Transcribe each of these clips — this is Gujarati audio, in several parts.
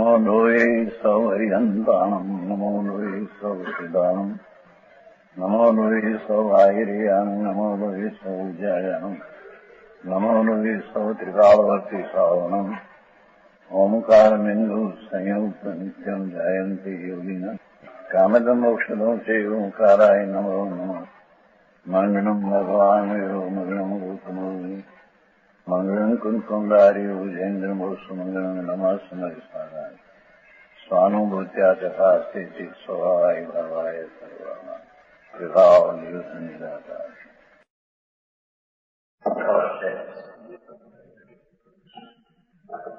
नमो लोये सौहरिहन्ताणम् नमो लोये सौसिदानम् नमो लोये सौभागिर्याम् नमो लोये सौजायाम् नमो लोये सौत्रिकालवर्ति सावनम् ओंकारमिन्दु संयुक्त नित्यम् जयन्ति योगिनः कामदमोक्षदो चैव ओंकाराय नमो नमः मङ्गलम् भगवान् विरो मङ्गलम् रूपमोहि मंगलम कुंकुंडारी उजेन्द्रमोसु मंगलम नमः समरिसाराय स्वानुभूत्या तथा स्थिति स्वभावाय भवाय सर्वाना विभाव नियुद्ध निराकार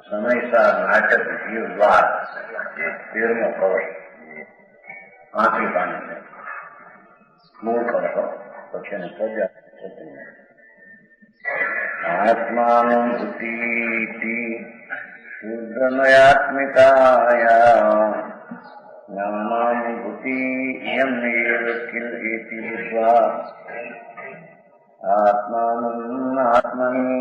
समय सा नाटक जीववाद तेरमो कवच आखिरी पानी में मूल कवच पक्षी ने सजा आत्मानुभूति शुद्धमयात्मिकाया ज्ञानानुभूति इयम् एव किल इति बुद्ध्वा आत्मानम् आत्मनि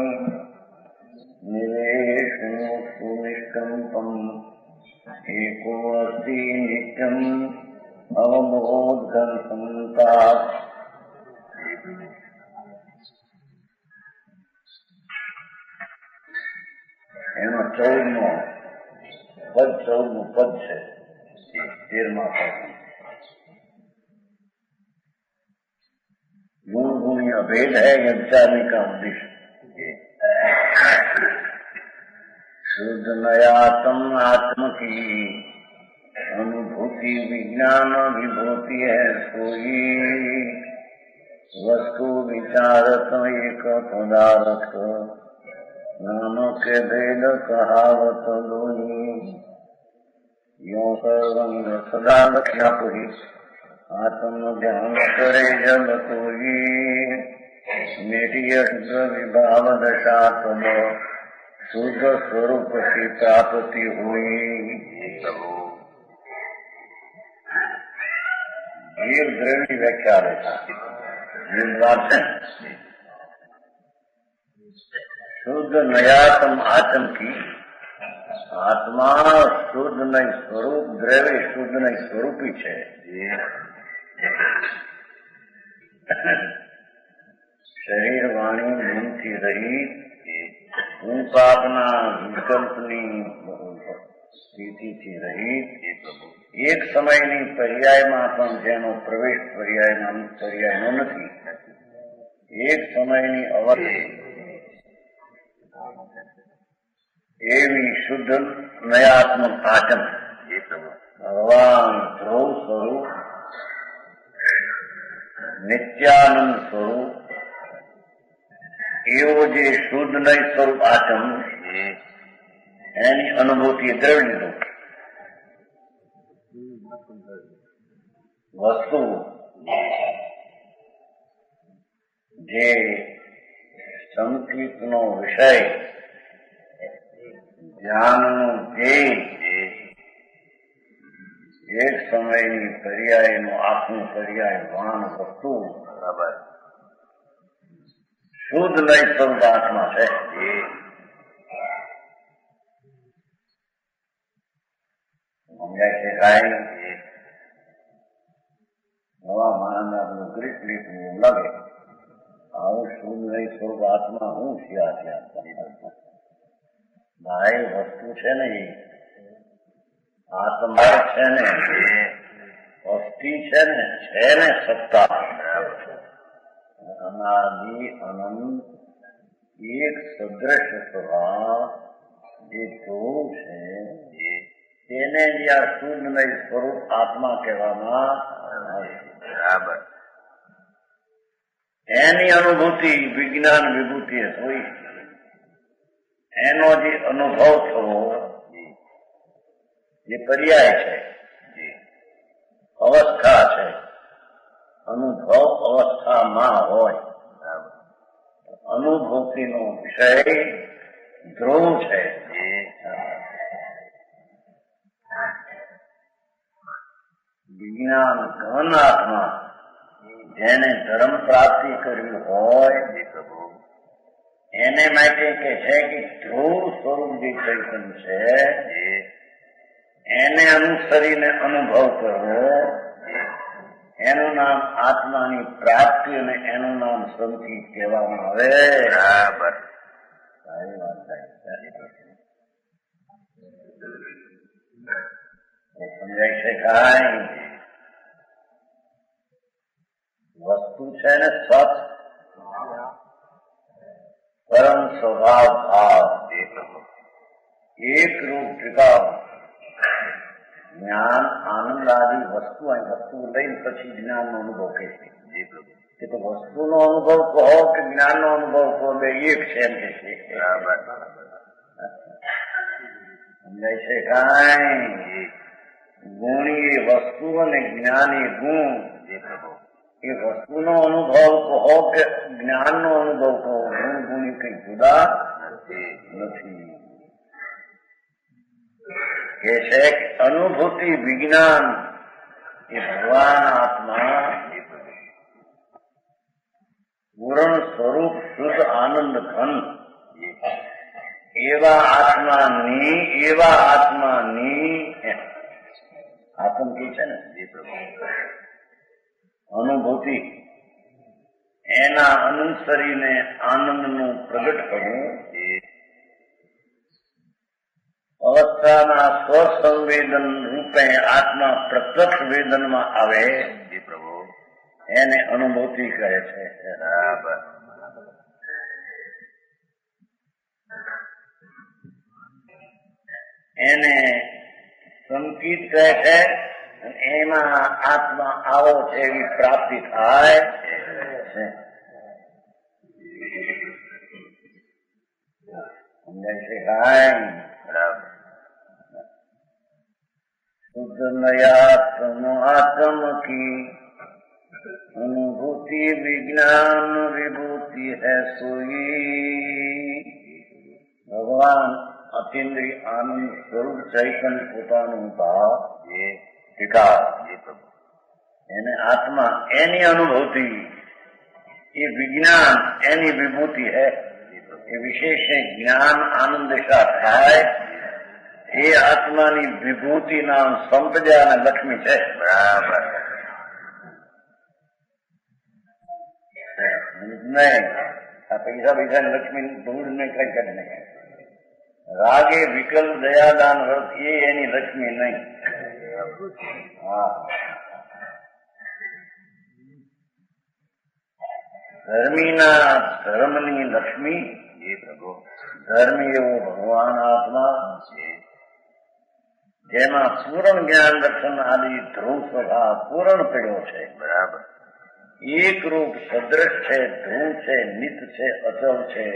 निवेशनु सुनिष्कम्पम् एको अस्ति नित्यम् अवबोधन् संतात् એનો 14મો પદ છે 13મા પદ गुण गुणी अभेद है यह विचारने का उद्देश्य शुद्ध नयातम आत्म की अनुभूति विज्ञान विभूति है सोई वस्तु विचारत एक पदार्थ नाम के भेद कहावत लोनी यो सर्वंग सदा रक्षा पुरी आत्म ध्यान करे जब कोई निटिय विभाव दशा तब शुद्ध स्वरूप की प्राप्ति हुई। जीव द्रव्य व्याख्या रहता शुद्ध नयातम आत्म की आत्मा शुद्ध नहीं स्वरूप द्रव्य शुद्ध नहीं स्वरूपी है। शरीर वाणी मन की रही उनका अपना विकल्पनी स्थिति थी रही एक समय नहीं पर्याय में जेनो प्रवेश पर्याय नहीं एक समय नहीं अवधि एवी शुद्ध नयात्मक आत्म भगवान ध्रुव स्वरूप नित्यानंद स्वरूप एवो जे शुद्ध नई स्वरूप आत्म एनी अनुभूति द्रव्य लीधो वस्तु जे संकीर्तन नो विषय ज्ञान एक समय पर्याय नो आत्म पर्याय वान वस्तु बराबर शुद्ध नहीं स्वरूप आत्मा है। नवा मानव अपने ग्रीक लिख लगे आऊ शुद्ध नहीं स्वरूप आत्मा हूँ भाई वस्तु है ने आत्मा है ने अस्थि है ने सत्ता अनादि अनंत एक सदृश स्वभाव જે ધ્રુવ છે તેને જ આ શુદ્ધ નહીં સ્વરૂપ આત્મા કહેવામાં બરાબર એની અનુભૂતિ વિજ્ઞાન વિભૂતિ હોય એનો જે અનુભવ થવો જે પર્યાય છે અવસ્થા છે અનુભવ અવસ્થામાં હોય અનુભૂતિનો વિષય ધ્રુવ છે વિજ્ઞાન ઘન આત્મા જેને ધર્મ પ્રાપ્તિ કર્યું હોય એને માટે કે છે કે ધ્રુવ સ્વરૂપ જે ચૈતન્ય છે એને અનુસરીને અનુભવ કરવો, એનું નામ આત્માની પ્રાપ્તિ અને એનું નામ સંતિ કહેવામાં આવે. બરાબર. સારી વાત સમજાય છે. કાંઈ વસ્તુ છે ને સત પરમ સ્વભાવ ભાવ એક રૂપ ટીકાવ જ્ઞાન આનંદ આદિ વસ્તુ અને વસ્તુ લઈને પછી જ્ઞાનનો અનુભવ કહે છે. કે તો વસ્તુનો અનુભવ કહો કે જ્ઞાનનો અનુભવ કહો, બે એક છે એમ કે છે. સમજાય છે. કાંઈ ગુણી એ વસ્તુ અને જ્ઞાની ગુણ. એ વસ્તુનો અનુભવ કહો કે જ્ઞાનનો અનુભવ કહો, ગુણ ગુણી કઈ જુદા નથી. કે છે કે અનુભૂતિ વિજ્ઞાન એ ભગવાન આત્મા પૂર્ણ સ્વરૂપ શુદ્ધ આનંદ ઘન એવા આત્માની આત્મ કી છે ને અનુભૂતિ, એના અનુસરીને આનંદનું પ્રગટ કરવું, અવસ્થાના સ્વસંવેદન રૂપે આત્મા પ્રત્યક્ષ વેદનમાં આવે એને અનુભૂતિ કહે છે. બરાબર. એને સંકિત કહે છે. એમાં આત્મા આવો છે એવી પ્રાપ્તિ થાય છે. સમજાય છે. કાંઈ શુદ્ધ નયાત્મ આત્મ કી અનુભૂતિ વિજ્ઞાન વિભૂતિ હૈ સોઈ. ભગવાન અતિન્દ્રિય આનંદ સ્વરૂપ ચૈતન્ય પોતાનું ભાવ વિકાર એને આત્મા એની અનુભૂતિ, એ વિજ્ઞાન એની વિભૂતિ હૈ. એ વિશેષ જ્ઞાન આનંદ દિશા થાય એ આત્માની વિભૂતિ નામ સંપદા અને લક્ષ્મી છે. બરાબર. નહીં આ પૈસા લક્ષ્મી ધૂળ ને કઈ કરે નહીં. રાગે વિકલ્પ દયાદાન વ્રત એ એની લક્ષ્મી નહીં. હા, ધર્મીના ધર્મની લક્ષ્મી ધર્મી એવો ભગવાન આત્મા જેમાં પૂર્ણ જ્ઞાન દર્શન આદિ ધ્રુવ સ્વભાવ પૂર્ણ પડ્યો છે. બરાબર. એક રૂપ સદ્રશ છે, ધ્રુવ છે, નિત છે, અચલ છે.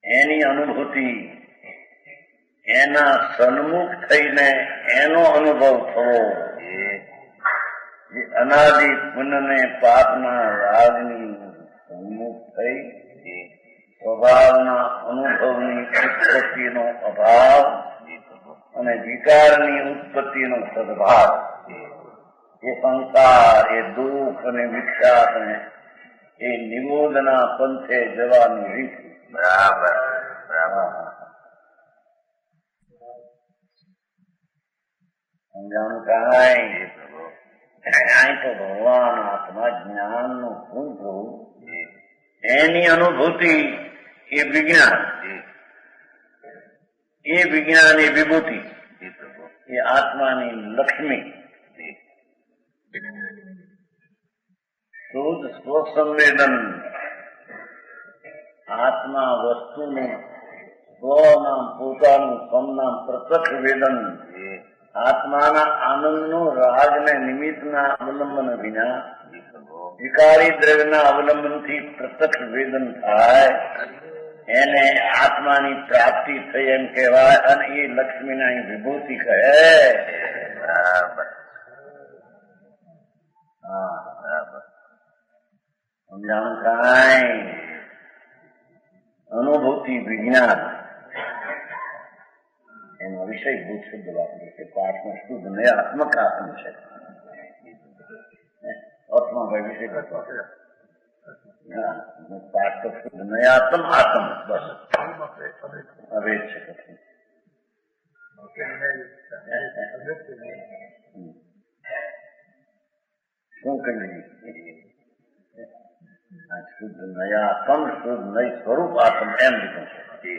એની અનુભૂતિ, એના સન્મુખ થઈને એનો અનુભવ થવો, જે અનાદિ પુણ્યને પાપના રાગની સન્મુખ થઈ સ્વભાવના અનુભવની ઉત્પત્તિનો અભાવ અને વિકારની ઉત્પત્તિનો સદભાવ, એ સંસાર, એ દુઃખ અને વિક્ષાપ અને એ નિરોધના પંથે જવાની રીત. બરાબર. સમજાણું. કાંઈ તો ભગવાન આત્મા જ્ઞાનનું પૂરું, એની અનુભૂતિ એ વિજ્ઞાન, એ વિજ્ઞાન એ વિભૂતિ, એ આત્માની લક્ષ્મી. શુદ્ધ સ્વસંવેદન, આત્મા વસ્તુનું સ્વનામ પોતાનું સમનામ પ્રત્યક્ષ વેદન, આત્માના આનંદનું રાગને નિમિત્તના અવલંબન વિના વિકારી દ્રવ્યના અવલંબનથી પ્રત્યક્ષ વેદન થાય એને આત્માની પ્રાપ્તિ થઈ એમ કહેવાય. અને એ લક્ષ્મીના વિભૂતિ કહે. બરાબર. હા, બરાબર. સમજાણું. કાંઈ અનુભૂતિ વિજ્ઞાન એનો વિષય ભૂત શુદ્ધ વાપરે છે. પાઠમાં શુદ્ધ નયાત્મક આત્મ છે. અર્થમાં ભાઈ વિષય પાઠ તો શુદ્ધ નયાત્મ આત્મ. બસ અભેદ છે કથન. શું કહ્યું? શુદ્ધ નયાતમ શુદ્ધ નય સ્વરૂપ આત્મ એમ લીધું છે.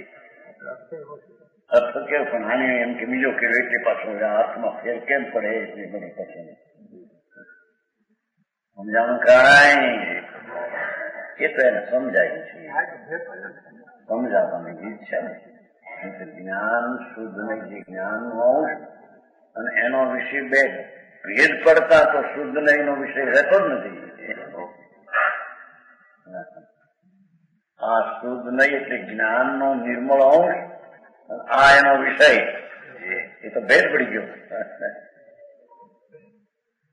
અર્થ કેવું પણ આને એમ કે બીજો કે એટલે પાછો હાથમાં ફેર કેમ પડે એટલે બને પછી સમજાણું કાંઈ એ તો એને સમજાય છે, સમજાવવાની રીત છે ને. જ્ઞાન શુદ્ધ ને જે જ્ઞાનનું અંશ અને એનો વિષય બે ભેદ પડતા તો શુદ્ધ ને એનો વિષય રહેતો જ નથી. આ શુદ્ધ નહીં એટલે જ્ઞાનનો નિર્મળ અંશ, આ એનો વિષય, એ તો ભેદ પડી ગયો.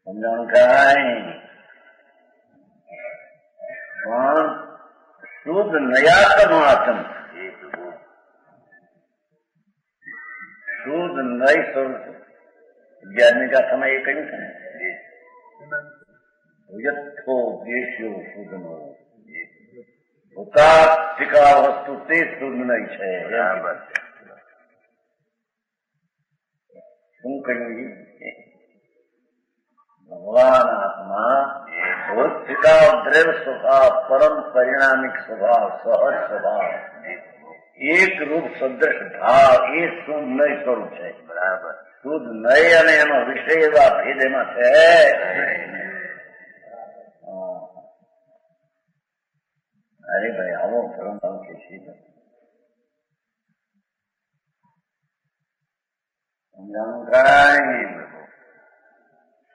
સમજાણું કાંઈ? પણ શુદ્ધ નયાતમ આત્મ, શુદ્ધ નય સ્વરૂપ 11મી ગાથામાં એ કહ્યું છે ને, યથો દેશ્યો શુદ્ધ નો ભૂતાત્મિકા વસ્તુ તે શુદ્ધ નહીં છે. શું કહ્યું? ભગવાન આત્મા ભૌતિકા દ્રવ સ્વભાવ, પરમ પરિણામિક સ્વભાવ, સહજ સ્વભાવ, એક રૂપ સદૃશ ભાવ, એ શુદ્ધ નય સ્વરૂપ છે. બરાબર. શુદ્ધ નય અને એનો વિષય એવા ભેદ એમાં છે. અરે ભાઈ આવો ધર્મ કે સમજાણું કાંઈ?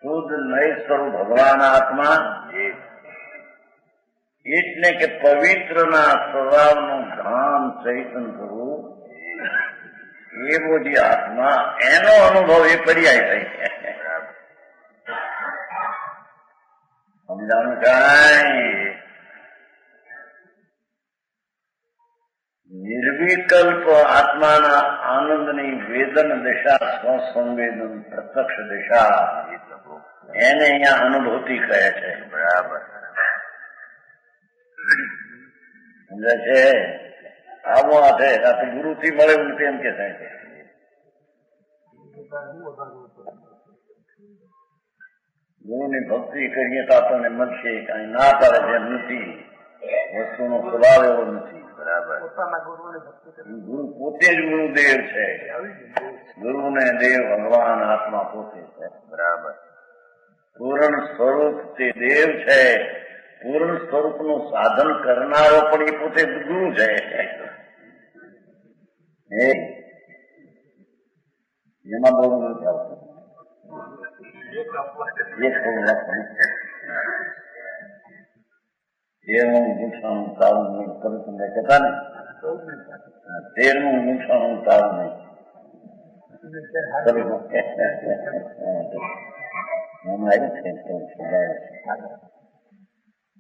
શુદ્ધ નય સ્વરૂપ ભગવાન આત્મા એટલે કે પવિત્રના સ્વભાવનું ધ્યાન ચૈતન કરવું, એવો જે આત્મા એનો અનુભવ એ પર્યાય થઈ. સમજાણું કાંઈ? નિર્વિકલ્પ આત્માના આનંદની વેદન દિશા, સ્વસંવેદન પ્રત્યક્ષ દિશા, એને અહીંયા અનુભૂતિ કહે છે. બરાબર. સમજે છે? આવું આ છે, આ તો ગુરુથી મળે એવું નથી એમ કે થાય છે. ગુરુની ભક્તિ કરીએ તો આપણને મળશે, કઈ ના પાડે છે એમ નથી. વસ્તુનો સ્વભાવ એવો નથી. બરાબર. ગુરુ પોતે જ ગુરુદેવ છે. ગુરુને દેવ ભગવાન આત્મા પોતે છે. બરાબર. પૂર્ણ સ્વરૂપ તે દેવ છે. પૂર્ણ સ્વરૂપનું સાધન કરનારો પણ એ પોતે ગુરુ છે. એમાં બહુ નથી આવતું. તેરમું ગુંઠાણું તાવું નહીં કરું તમને કહેતા ને, 13મું ગુંઠાણું તાવું નહીં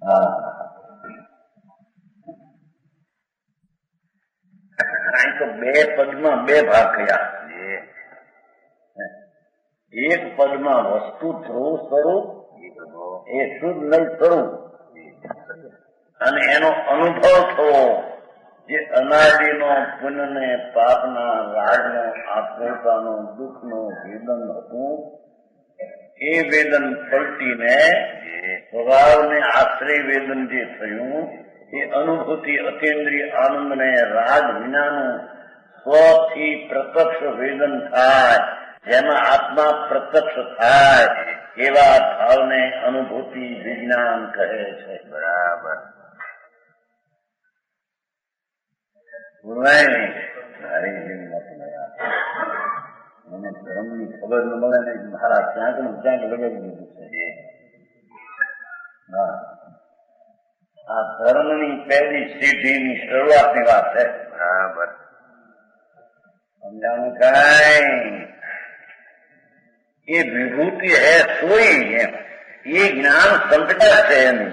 હા. અહીં તો 2 પદમાં 2 ભાગ કયા. એક પદમાં વસ્તુ ધ્રુવ સ્વરૂપ, એ શુદ્ધ નય સ્વરૂપ, અને એનો અનુભવ થવો, જે અનાદિનો પુણ્યને પાપના રાગનો આક્રોતાનો દુઃખનો વેદન હતું, એ વેદન પલટીને સ્વભાવને આશ્રય વેદન જે થયું, એ અનુભૂતિ અતિન્દ્રિય આનંદને રાગ વિનાનું સ્વથી પ્રત્યક્ષ વેદન થાય, જેમાં આત્મા પ્રત્યક્ષ થાય, એવા ભાવને અનુભૂતિ વિજ્ઞાન કહે છે. બરાબર. મને ધર્મની ખબર ન મળે ને મારા ક્યાંક ને ક્યાંક લગાવી દીધું છે. હા, આ ધર્મની પહેલી સીઢીની શરૂઆતની વાત છે. બરાબર. સમજાણું કાંઈ? એ વિભૂતિ હે સોઈ, એમ એ જ્ઞાન સંપદા છે એની,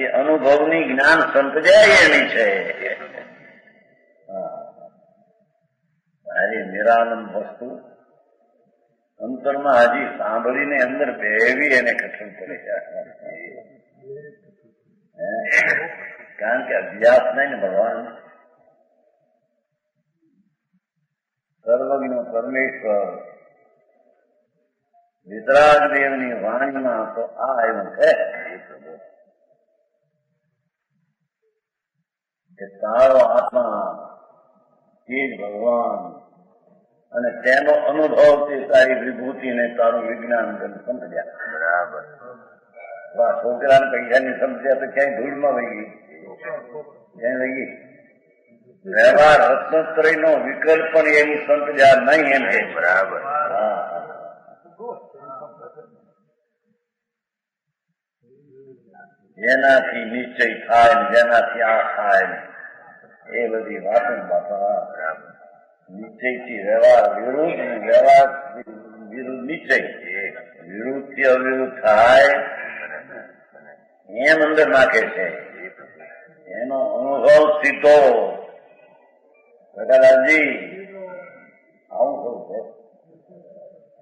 એ અનુભવની જ્ઞાન સંપદા એની છે. સારી નિરાનંદ વસ્તુ અંતરમાં હજી સાંભળીને અંદર બેવી એને કઠણ પડે છે. કારણ કે અભ્યાસ નહીં ને ભગવાન, સર્વજ્ઞ પરમેશ્વર વિતરાગ દેવની વાણીમાં તો આ એવું કહે કે તારો આત્મા તે જ ભગવાન અને તેનો અનુભવ તે તારી વિભૂતિ ને તારું વિજ્ઞાન સમજ્યા. બરાબર. છોકરાને પૈસાની સમજ્યા તો ક્યાંય ધૂળમાં વહી ગઈ, ક્યાંય વહી ગઈ. વ્યવહાર રત્નત્રય નો વિકલ્પ પણ એવું સમજ્યા નહીં એમ કે. બરાબર. જેનાથી નિશ્ચય થાય ને જેનાથી આ થાય ને એ બધી વાતો બાપા. નિશ્ચયથી વ્યવહાર વિરુદ્ધ, વ્યવહાર વિરુદ્ધ નિશ્ચય, વિરુદ્ધ થી અવિરુદ્ધ થાય એમ અંદર નાખે છે. એનો અનુભવ સીધો પ્રકાશજી આવું થયું છે.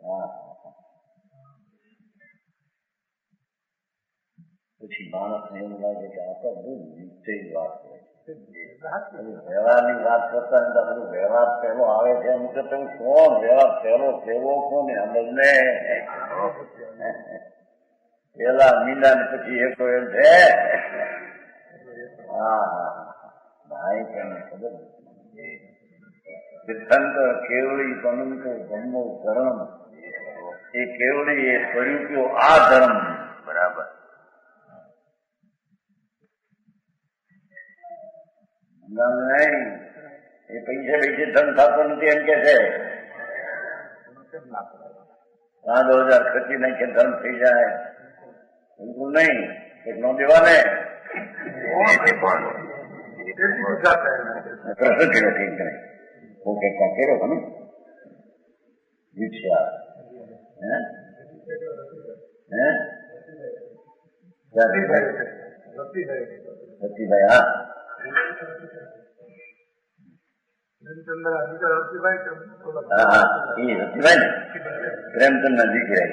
હા, પછી માણસને એવું લાગે કે આ તો બહુ નિશ્ચય વાત છે. વ્યવહારની વાત કરતા ને બધું વ્યવહાર પહેલો આવે છે એમ કે તમે કોણ વ્યવહાર પહેલો કેવો કોને અમને પેલા મીંડા ને પછી એક એમ છે. હા ભાઈ તમને ખબર તીર્થંકર કેવળી પનંતો ધર્મો ધર્મ, એ કેવળી એ સ્વરૂપ્યો આ ધર્મ. બરાબર. નહીં એ પૈસા પૈસે ધન થતો નથી એમ કે છે. 5,000 ખર્ચી નાખે ધન થઈ જાય બિલકુલ નહીં. એક નો દેવા ને પ્રસંગ કર્યો ઠીક નહીં. ઓકે ક્યાં કર્યો તમે દીક્ષા સતીભાઈ. હા પ્રેમચંદ ના દીકરા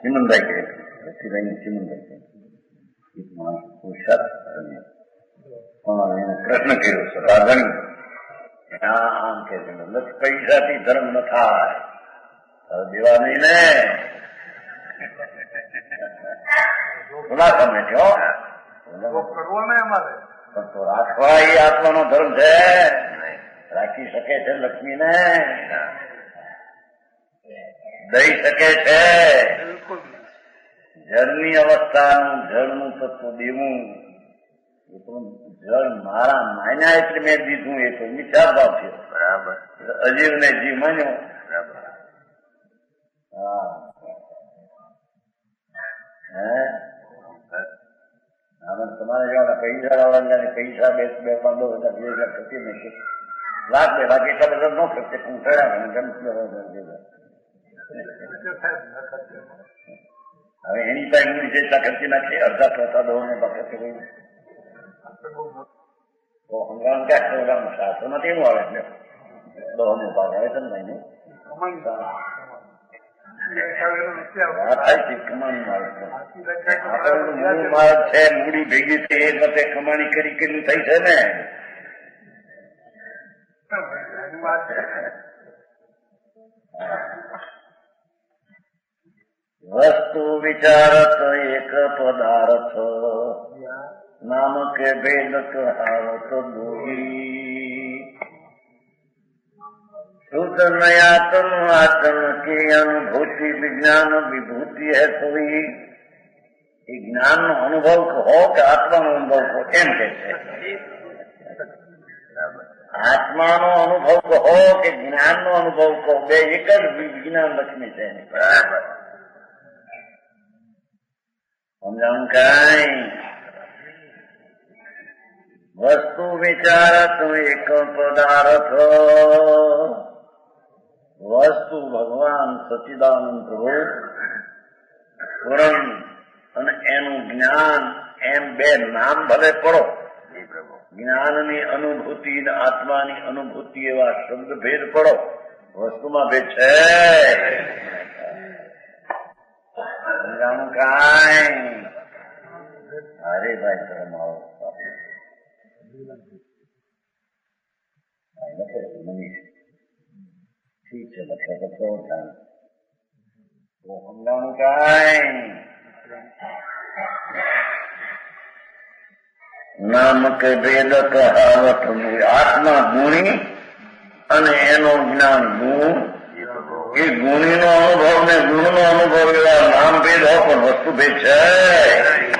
ચિમનભાઈ કહે રતિભાઈ ને ચિમનભાઈ એને પ્રશ્ન કર્યો છે રાધણી આમ કે પૈસાથી ધર્મ ન થાય દેવા નહીં ને ખુલા તમે છો તો રાખવા એ આત્માનો ધર્મ છે. રાખી શકે છે લક્ષ્મી ને, દઈ શકે છે. જળની અવસ્થાનું જળનું તત્વ દેવું એ તો જળ મારા માન્યા એટલે મેં દીધું એ તો વિચાર ભાવ છે. બરાબર. અજીવ ને જીવ માન્યો. બરાબર. હા તમારે જવાના પૈસા વાળા પૈસા 2,000 ખર્ચી નાખે, લાખ 2 લાખ એટલા બધા ન ખર્ચે પણ થયા. હવે એની પાસે મૂડી જેટલા ખર્ચી નાખે, અડધા કરતા દોને ખર્ચે કોઈ તો અંગાણ ક્યાં પ્રોગ્રામ શાસ્ત્રમાં કેવું આવે છે દોનો ભાગ આવે છે ને મૂડી ભેગી થઈ એ વખતે કમાણી કરી થઈ છે ને. વસ્તુ વિચારત એક પદાર્થ નામ કે ભેદ કહાવત દોહી શુદ્ધ नयातन आतन की अनुभूति विज्ञान विभूति है थोड़ी. એ જ્ઞાન નો અનુભવ કહો કે આત્માનો અનુભવ કહો એમ કે છે. આત્માનો અનુભવ કહો કે જ્ઞાન નો અનુભવ કહો, બે એક જ વિજ્ઞાન લક્ષ્મી છે. બરાબર. સમજાવું કઈ? વસ્તુ વિચારત એક પદાર્થ, વસ્તુ ભગવાન સચિદાનંદ પ્રભુ, પૂરણ અને એનું જ્ઞાન એમ બે નામ ભલે પડો. જ્ઞાનની અનુભૂતિ ને આત્માની અનુભૂતિ એવા શબ્દ ભેદ પડો, વસ્તુમાં ભેદ છે. સમજાણું કાંઈ? અરે ભાઈ ધર્મ આવો ઠીક છે, લખે તો કેવું થાય તો સમજાણું કાંઈ નામ કે ભેદ કહાવત આત્મા ગુણી અને એનો જ્ઞાન ગુણ એ ગુણીનો અનુભવ ને ગુણનો અનુભવ એવા નામ ભેદ હોય પણ વસ્તુ ભેદ છે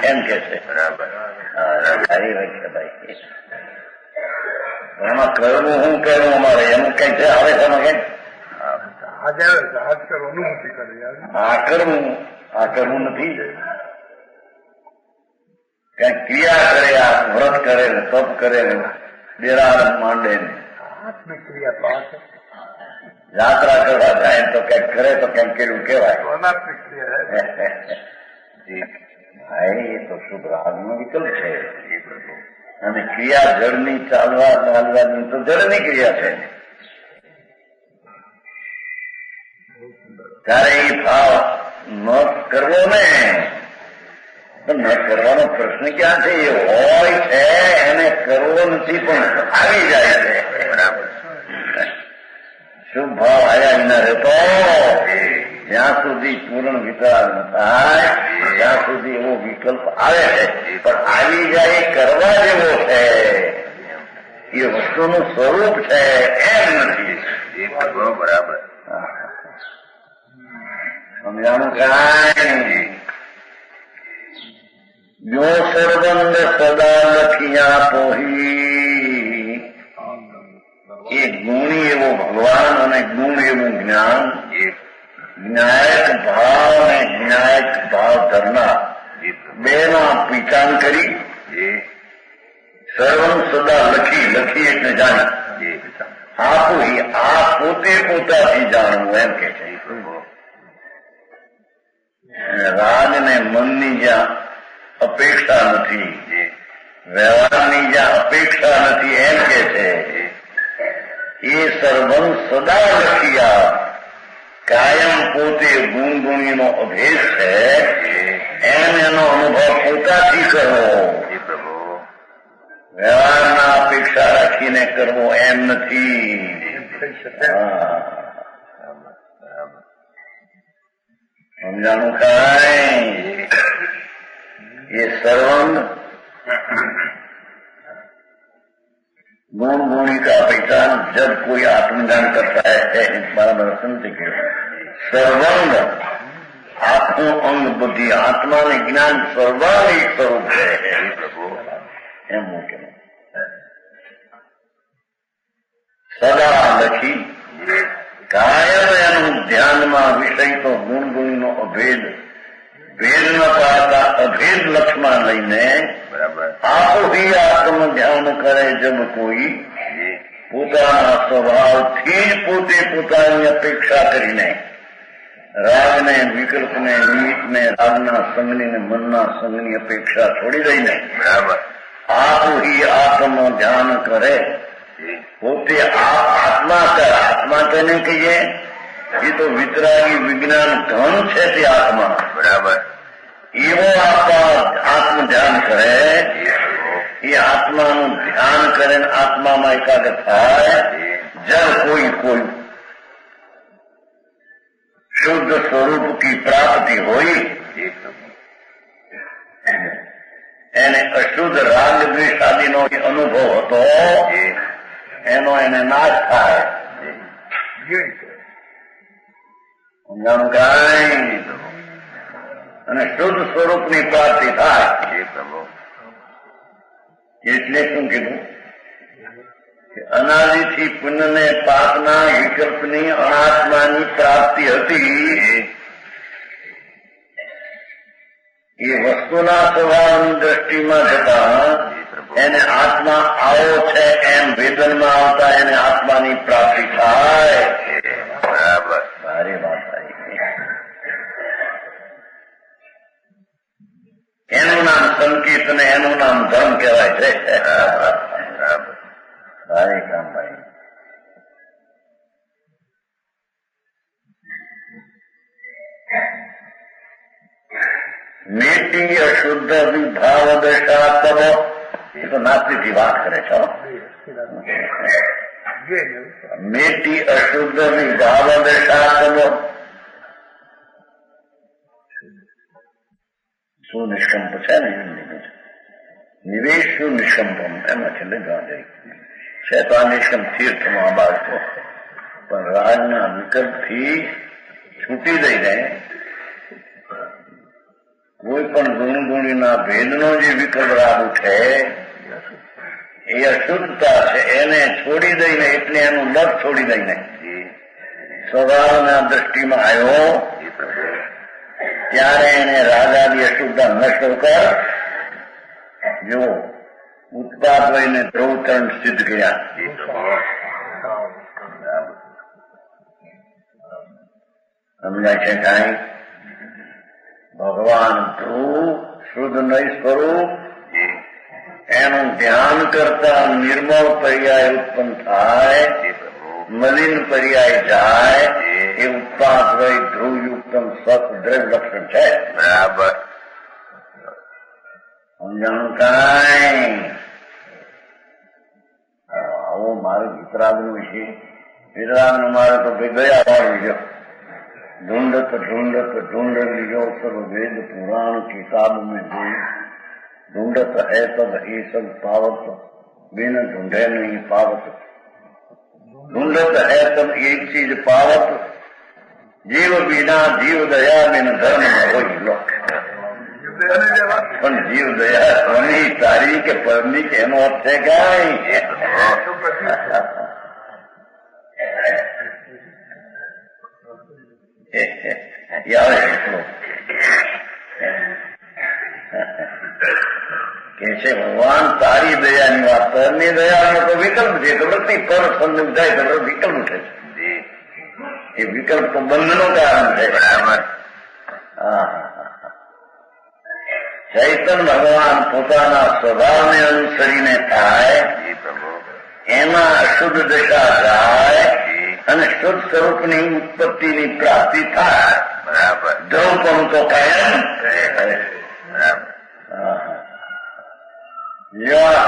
એમ કે છે. બરાબર સારી વાત છે ભાઈ. એમાં કરવું શું કરવું અમારે એમ કઈ છે આવે છે આ કરવું નથી કઈ ક્રિયા કરે આ વ્રત કરે ને તપ કરે ને ડેરા માંડે ને યાત્રા કરવા જાય તો કઈક કરે તો કઈક કર્યું કેવાય. ભાઈ એ તો શુભ રાગનો વિકલ્પ છે અને ક્રિયા જળની ચાલવાની તો જળની ક્રિયા છે. ત્યારે એ ભાવ ન કરવો ને તો ન કરવાનો પ્રશ્ન ક્યાં છે? એ હોય છે એને કરવો નથી પણ આવી જાય છે. બરાબર શુભ ભાવ આવ્યા વિના રહેતો જ્યાં સુધી પૂર્ણ વિતરાગ ન થાય ત્યાં સુધી એવો વિકલ્પ આવે છે પણ આવી જાય કરવા જેવો છે એ વસ્તુનું સ્વરૂપ છે એમ નથી. બરાબર સમજાણું કાંઈ જો સર્વંગ સદા લખિયા પોહી એ ગુણી એવો ભગવાન અને ગુણ એવું જ્ઞાન જ્ઞાયક ભાવ અને જ્ઞાયક ભાવ ધરનાર બેના પીચાન કરી સર્વં સદા લખી એટલે જાણી આપું આ પોતે પોતાથી જાણવું એમ કે છે. રાગ ને મનની જ્યાં અપેક્ષા નથી વ્યવહારની જ્યાં અપેક્ષા નથી એમ કે છે એ સર્વં સદા લખિયા કાયમ પોતે ગુણગુણીનો અભેદ છે એમ એનો અનુભવ પોતાથી કરવો. વ્યવહારના અપેક્ષા રાખીને કરવો એમ નથી. સમજાણું કાંઈ ये सर्वंग गुण गुणी का पहचान जब कोई आत्मज्ञान करता है बराबर समझे के सर्वंग आत्म अंग बुद्धि आत्मा ने ज्ञान सर्वांग स्वरूप है एम मुख्य सदा लखी કાયમ એનું ધ્યાનમાં વિષય તો ગુણ ગુણીનો અભેદ ભેદ ન પાડતા અભેદ લક્ષમાં લઈને આપો ही આત્મ ધ્યાન કરે જબ કોઈ પોતાના સ્વભાવથી જ પોતે પોતાની અપેક્ષા કરીને રાગને વિકલ્પને નિમિત્તને રાગના સંગની ને મનના સંગની અપેક્ષા છોડી દઈને આપો ही આત્મ ધ્યાન કરે પોતે આત્મા કરે. આત્મા તેને કહીએ એ તો વિતરાગી વિજ્ઞાન ધન છે તે આત્મા. બરાબર એવો આત્મ ધ્યાન કરે એ આત્માનું ધ્યાન કરે આત્મામાં એકાગ્ર થાય જબ કોઈ શુદ્ધ સ્વરૂપ की પ્રાપ્તિ હોય એને અશુદ્ધ રાગ દ્વેષ આદિનો અનુભવ હતો એનો એને નાશ થાય. સમજાણું કાંઈ અને શુદ્ધ સ્વરૂપની પ્રાપ્તિ થાય એટલે શું કીધું કે અનાદિથી પુણ્યને પાપના વિકલ્પની અનાત્માની પ્રાપ્તિ હતી એ વસ્તુના સ્વભાવની દ્રષ્ટિમાં જતા એને આત્મા આવો છે એમ વેદનમાં આવતા એને આત્માની પ્રાપ્તિ થાય. બરાબર સારી વાત થાય. એનું નામ સંકેત ને એનું નામ ધર્મ કહેવાય છે. સારી કામ ભાઈ. મેટી અશુદ્ધ વિભાવ દશા તબ એ તો નાસ્તિક ની વાત કરે છો. મેટી અશુદ્ધ ની ભાવ દશા કરો શું નિષ્કંપ છે ને નિવેશ શું નિષ્કંપમ એમાં છેલ્લે ગાંધી છે તો આ નિષ્કંપ તીર્થમાં બાળકો પણ રાજના વિકલ્પથી છૂટી દઈને કોઈ પણ ગુણગુણીના ભેદનો જે વિકલ્પ રાગ ઉઠે એ અશુદ્ધતા છે એને છોડી દઈને એટલે એનું લગ છોડી દઈને સ્વભાવના દ્રષ્ટિમાં આવ્યો ત્યારે એને રાગાદી અશુદ્ધતા નષ્ટ કર જો ઉત્પાદ લઈને ધ્રુવતરણ સિદ્ધ કર્યા. સમજાય છે કાંઈ? ભગવાન ધ્રુવ શુદ્ધ નહીં સ્વરૂપ એનું ધ્યાન કરતા નિર્મળ પર્યાય ઉત્પન્ન થાય, મલિન પર્યાય જાય એ ઉત્પાદ વય ધ્રુવયુક્તમ સત દ્રઢ લક્ષણ છે. બરાબર સમજાણું કાંઈ? આવો મારે વિતરાગનું વિશે વિતરાગનું મારે તો ભાઈ ગયા વાળું ગયો ढूंढत ढूंढत ढूंढ लियो सब वेद पुराण किताब में जो ढूंढत है तब ये सब पावत बिन ढूंढे नहीं पावत ढूंढत है तब एक चीज पावत जीव बिना जीव दया बिन धर्म हो लोक પણ જીવ દયા કોની તારી કે પરની કે એનો અર્થ છે કાંઈ? કે છે ભગવાન તારી દયાની વાત, પરની દયાનો તો વિકલ્પ છે. વૃત્તિ પર સંદર્ભ જાય તો વિકલ્પ ઉઠે છે. એ વિકલ્પ તો બંધનું કારણ છે. બરાબર. ચૈતન્ય ભગવાન પોતાના સ્વભાવને અનુસરીને થાય એમાં અશુદ્ધ દશા જાય અને શુદ્ધ સ્વરૂપની ઉત્પત્તિની પ્રાપ્તિ થાય. બરાબર. ધ્રુવપણું તો કાયમ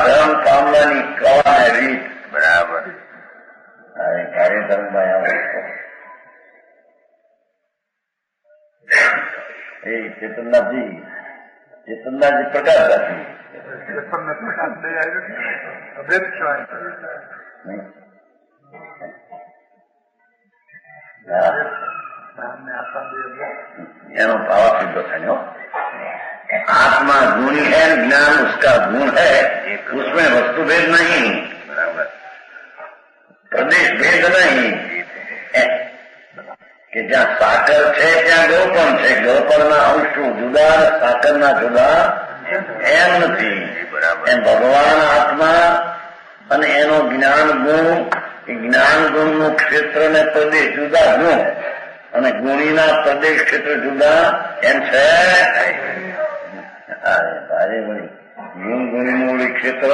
ધર્મ પામવાની કવાને રીત. બરાબર. કાર્યધર્મમાં આવે એ ચેતનનાથજી પ્રકાશદાસજી एनो भाव सिद्ध थयो. आत्मा गुणी है, ज्ञान उसका गुण है, उसमें वस्तु भेद नहीं, प्रदेश भेद नहीं कि ज्યાં સાકર છે ત્યાં ગૌપણ છે, ગૌપણના અંશ જુદા સાકરના જુદા એમ નથી. એમ ભગવાન આત્મા અને એનો જ્ઞાન ગુણ, જ્ઞાન ગુણનું ક્ષેત્ર ને પ્રદેશ જુદા ગુણ અને ગુણીના પ્રદેશ ક્ષેત્ર જુદા એમ છે. ભારે વળી ગુણ ગુણીનું વળી ક્ષેત્ર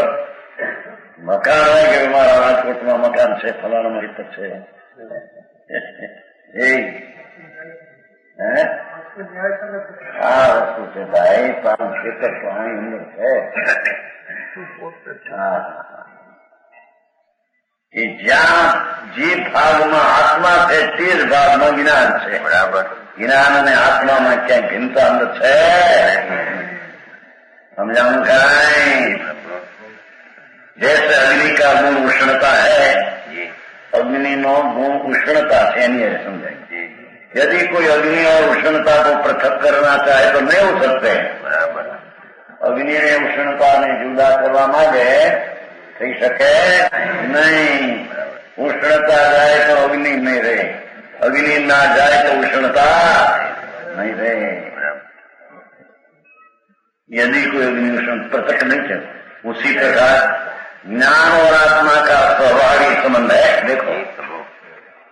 મકાન હોય કે મારા રાજકોટમાં મકાન છે, ફલાણામાં હિત છે. આ વસ્તુ છે ભાઈ, પાણી ક્ષેત્ર પાણી અંદર છે. એ જ્યાં જે ભાગમાં આત્મા છે તે જ ભાગમાં જ્ઞાન છે. બરાબર. જ્ઞાન અને આત્મામાં ક્યાંય ભિન્નતા અંદર છે? समझाऊं काई? जैसे अग्नि का गुण उष्णता है, अग्नि नो गुण उष्णता से समझाएंगे. यदि कोई अग्नि और उष्णता को पृथक करना चाहे तो नहीं हो सकते. बराबर. अग्नि ने उष्णता ने जुदा करवा मांगे થઈ શકે નહીં. ઉષ્ણતા જાય તો અગ્નિ નહીં રહે, અગ્નિ ના જાય તો ઉષ્ણતા नहीं रहे. यदि कोई अग्नि उष्ण पृथक नहीं है, उसी प्रकार ज्ञान और आत्मा का स्वाभाविक संबंध है. देखो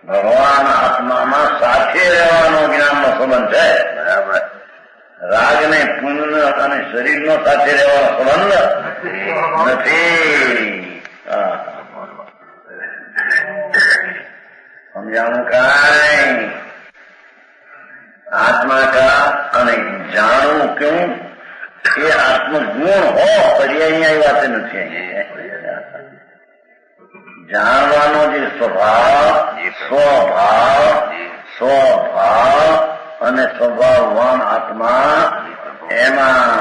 भगवान आत्मा में साथे रहવાનો જ્ઞાનનો સંબંધ છે. બરાબર. રાગ ને પુણ્ય અને શરીરનો સાથે રહેવાનો સંબંધ નથી. समझाऊं काई? आत्मा का अनेक जानू क्यों એ આત્મગુણ હો પછી અહીંયા એ વાત નથી. જાણવાનો જે સ્વભાવ અને સ્વભાવવાન આત્મા એમાં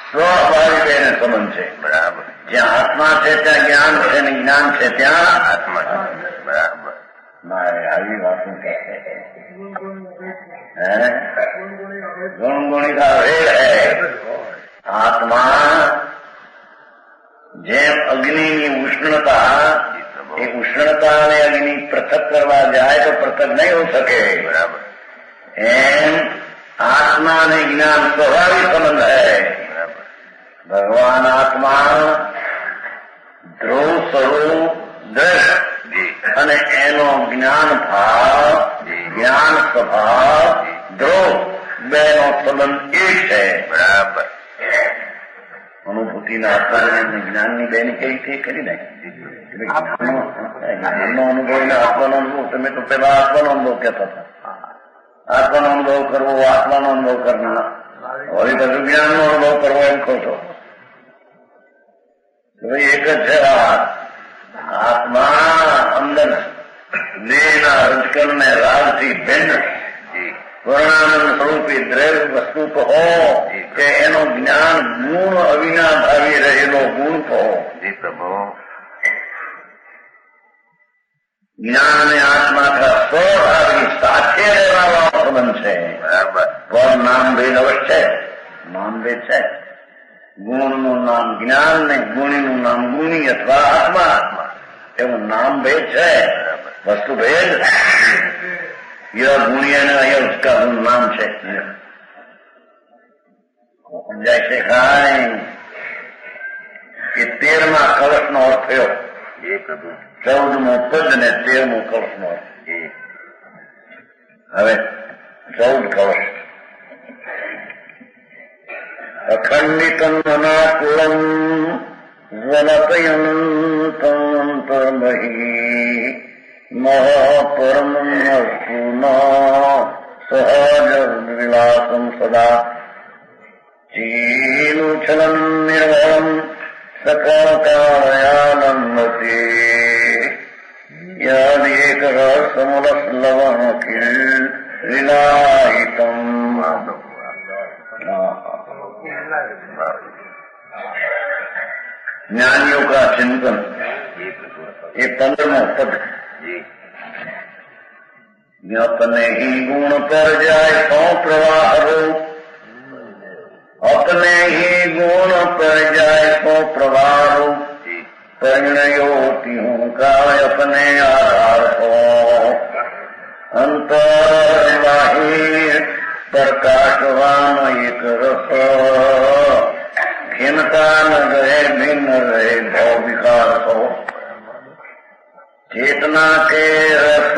સ્વભાવી બેને સંબંધ છે. બરાબર. જ્યાં આત્મા છે ત્યાં જ્ઞાન છે ને જ્ઞાન છે ત્યાં આત્મા છે. બરાબર. મારે આવી વાતો કે ગુણગુણી का भेद है. આત્મા જેમ અગ્નિની ઉષ્ણતા એ ઉષ્ણતા અને અગ્નિ પૃથક કરવા જાય તો પૃથક નહીં હો શકે. બરાબર. એમ આત્મા અને જ્ઞાન સ્વાભાવિક સંબંધ है. ભગવાન આત્મા ધ્રુવ સ્વરૂપ દ્રઢ અને એનો જ્ઞાન ભાવ જ્ઞાન સ્વભાવ ધ્રુવ બે નો સંબંધ એક છે. બરાબર. અનુભૂતિના આત્મા જ્ઞાનની બેની કઈ કઈ કરી નાખી. જ્ઞાનનો અનુભવ ને આત્માનો અનુભવ. તમે તો પેલા આત્માનો અનુભવ કહેતા હતા. આત્માનો અનુભવ કરવો આત્માનો અનુભવ કરનાર હવે બધું જ્ઞાનનો અનુભવ કરવો એમ કહો છો. એક જ છે આત્મા અંદર દેહના રજકર ને રાગથી ભિન્ન વર્ણાનંદ સ્વરૂપી દ્રવ્ય વસ્તુ કહો કે એનો જ્ઞાન ગુણ અવિના ભાવી રહેલો ગુણ કહો. જ્ઞાન અને આત્મા કા સ્વભાવી સાથે રહેવાનો સંબંધ છે. બરાબર. પણ નામ ભેદ અવશ્ય નામ ભેદ છે. ગુણનું નામ જ્ઞાન ને ગુણીનું નામ ગુણી અથવા આત્મા એવું નામ ભેદ છે. વસ્તુ ભેદ ગુણી અને અહીંયા उसका નામ છે. સમજાય છે કાંઈ કે 13મા કળશનો અર્થ થયો. 14મો પદ ને 13મો કળશનો અર્થ. હવે 14 કળશ. અખંડિતમ અનાકુલમ જ્વલતયંતરમહી મહાપરમ સુના સહજ વિલાસમ સદા ચીલુછલમ નિર્મલમ સકળ કાળયાનંદતે યદેક રસમુલસ્લવણ કિલ વિલાહિતમ. ज्ञानियों का चिंतन ये 15वां पद. अपने ही गुण पर जाए तो प्रवाह रूप. अपने ही गुण पर जाए तो प्रवाह रूप. परिणयोति हूँ का अपने आधार हो. अंतर बाहिर प्रकाशवान एक रस. खिन्नता न रहे भिन्न रहे भाव विकार हो. चेतना के रस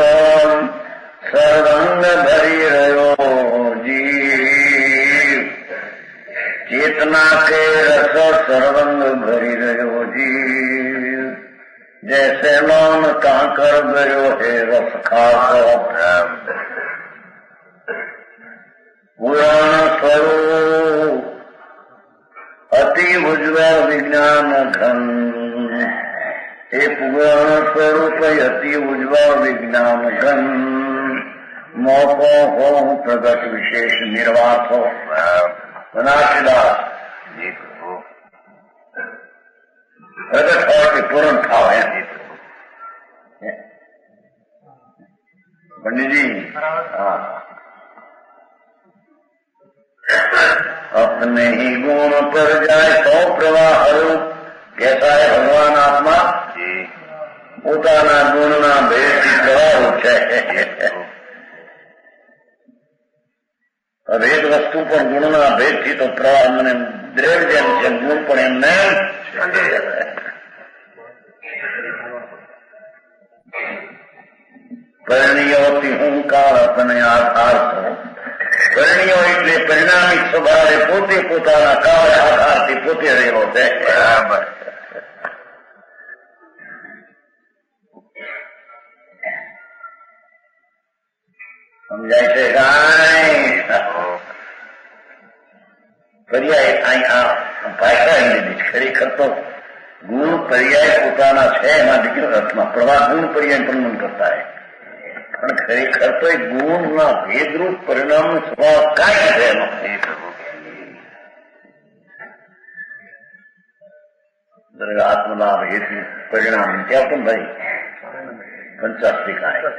सर्वंग भरी रहो जीव. चेतना के रस सर्वंग भरी रहो जीव. जैसे मौन कांकर गयो है रस खाओ. पुराण स्वरूप अति उज्ज्वल विज्ञान घन. हे पुराण स्वरूप अति उज्ज्वल विज्ञान घन. मौको हो प्रगट विशेष निर्वास हो. बनासीदास प्रगट हो कि पूर्ण खाओ है. पंडित जी हाँ. अपने ही गुण पर जाए तो प्रवाह रूप. कैसा है भगवान आत्मा? પોતાના ગુણના ભેદથી પ્રવાહ છે. ભેદ વસ્તુ પણ ગુણના ભેદથી તો પ્રવાહ મને દ્રવ્ય જેમ છે ગુણ પણ એમને પરિણીયોથી હુંકાર अपने આધાર કરો. પરિણીયો એટલે પરિણામિક સ્વભાવે પોતે પોતાના કાળ આધારથી પોતે રહેલો છે. બરાબર. સમજાય છે કાંઈ? પર્યાય અહીં આ ભાષા લીધી ખરેખર તો ગુણ પર્યાય પોતાના છે એમાં બીજો અર્થમાં પ્રવાહ ગુણ પર્યાય પ્રમાણ કરતા હે પણ ખરેખર તો એ ગુણના ભેદરૂપ પરિણામનો સ્વભાવ કાંઈ છે એનો આત્મલાભ હેતુ પરિણામ ક્યાં પણ ભાઈ પંચાસ્તિકાય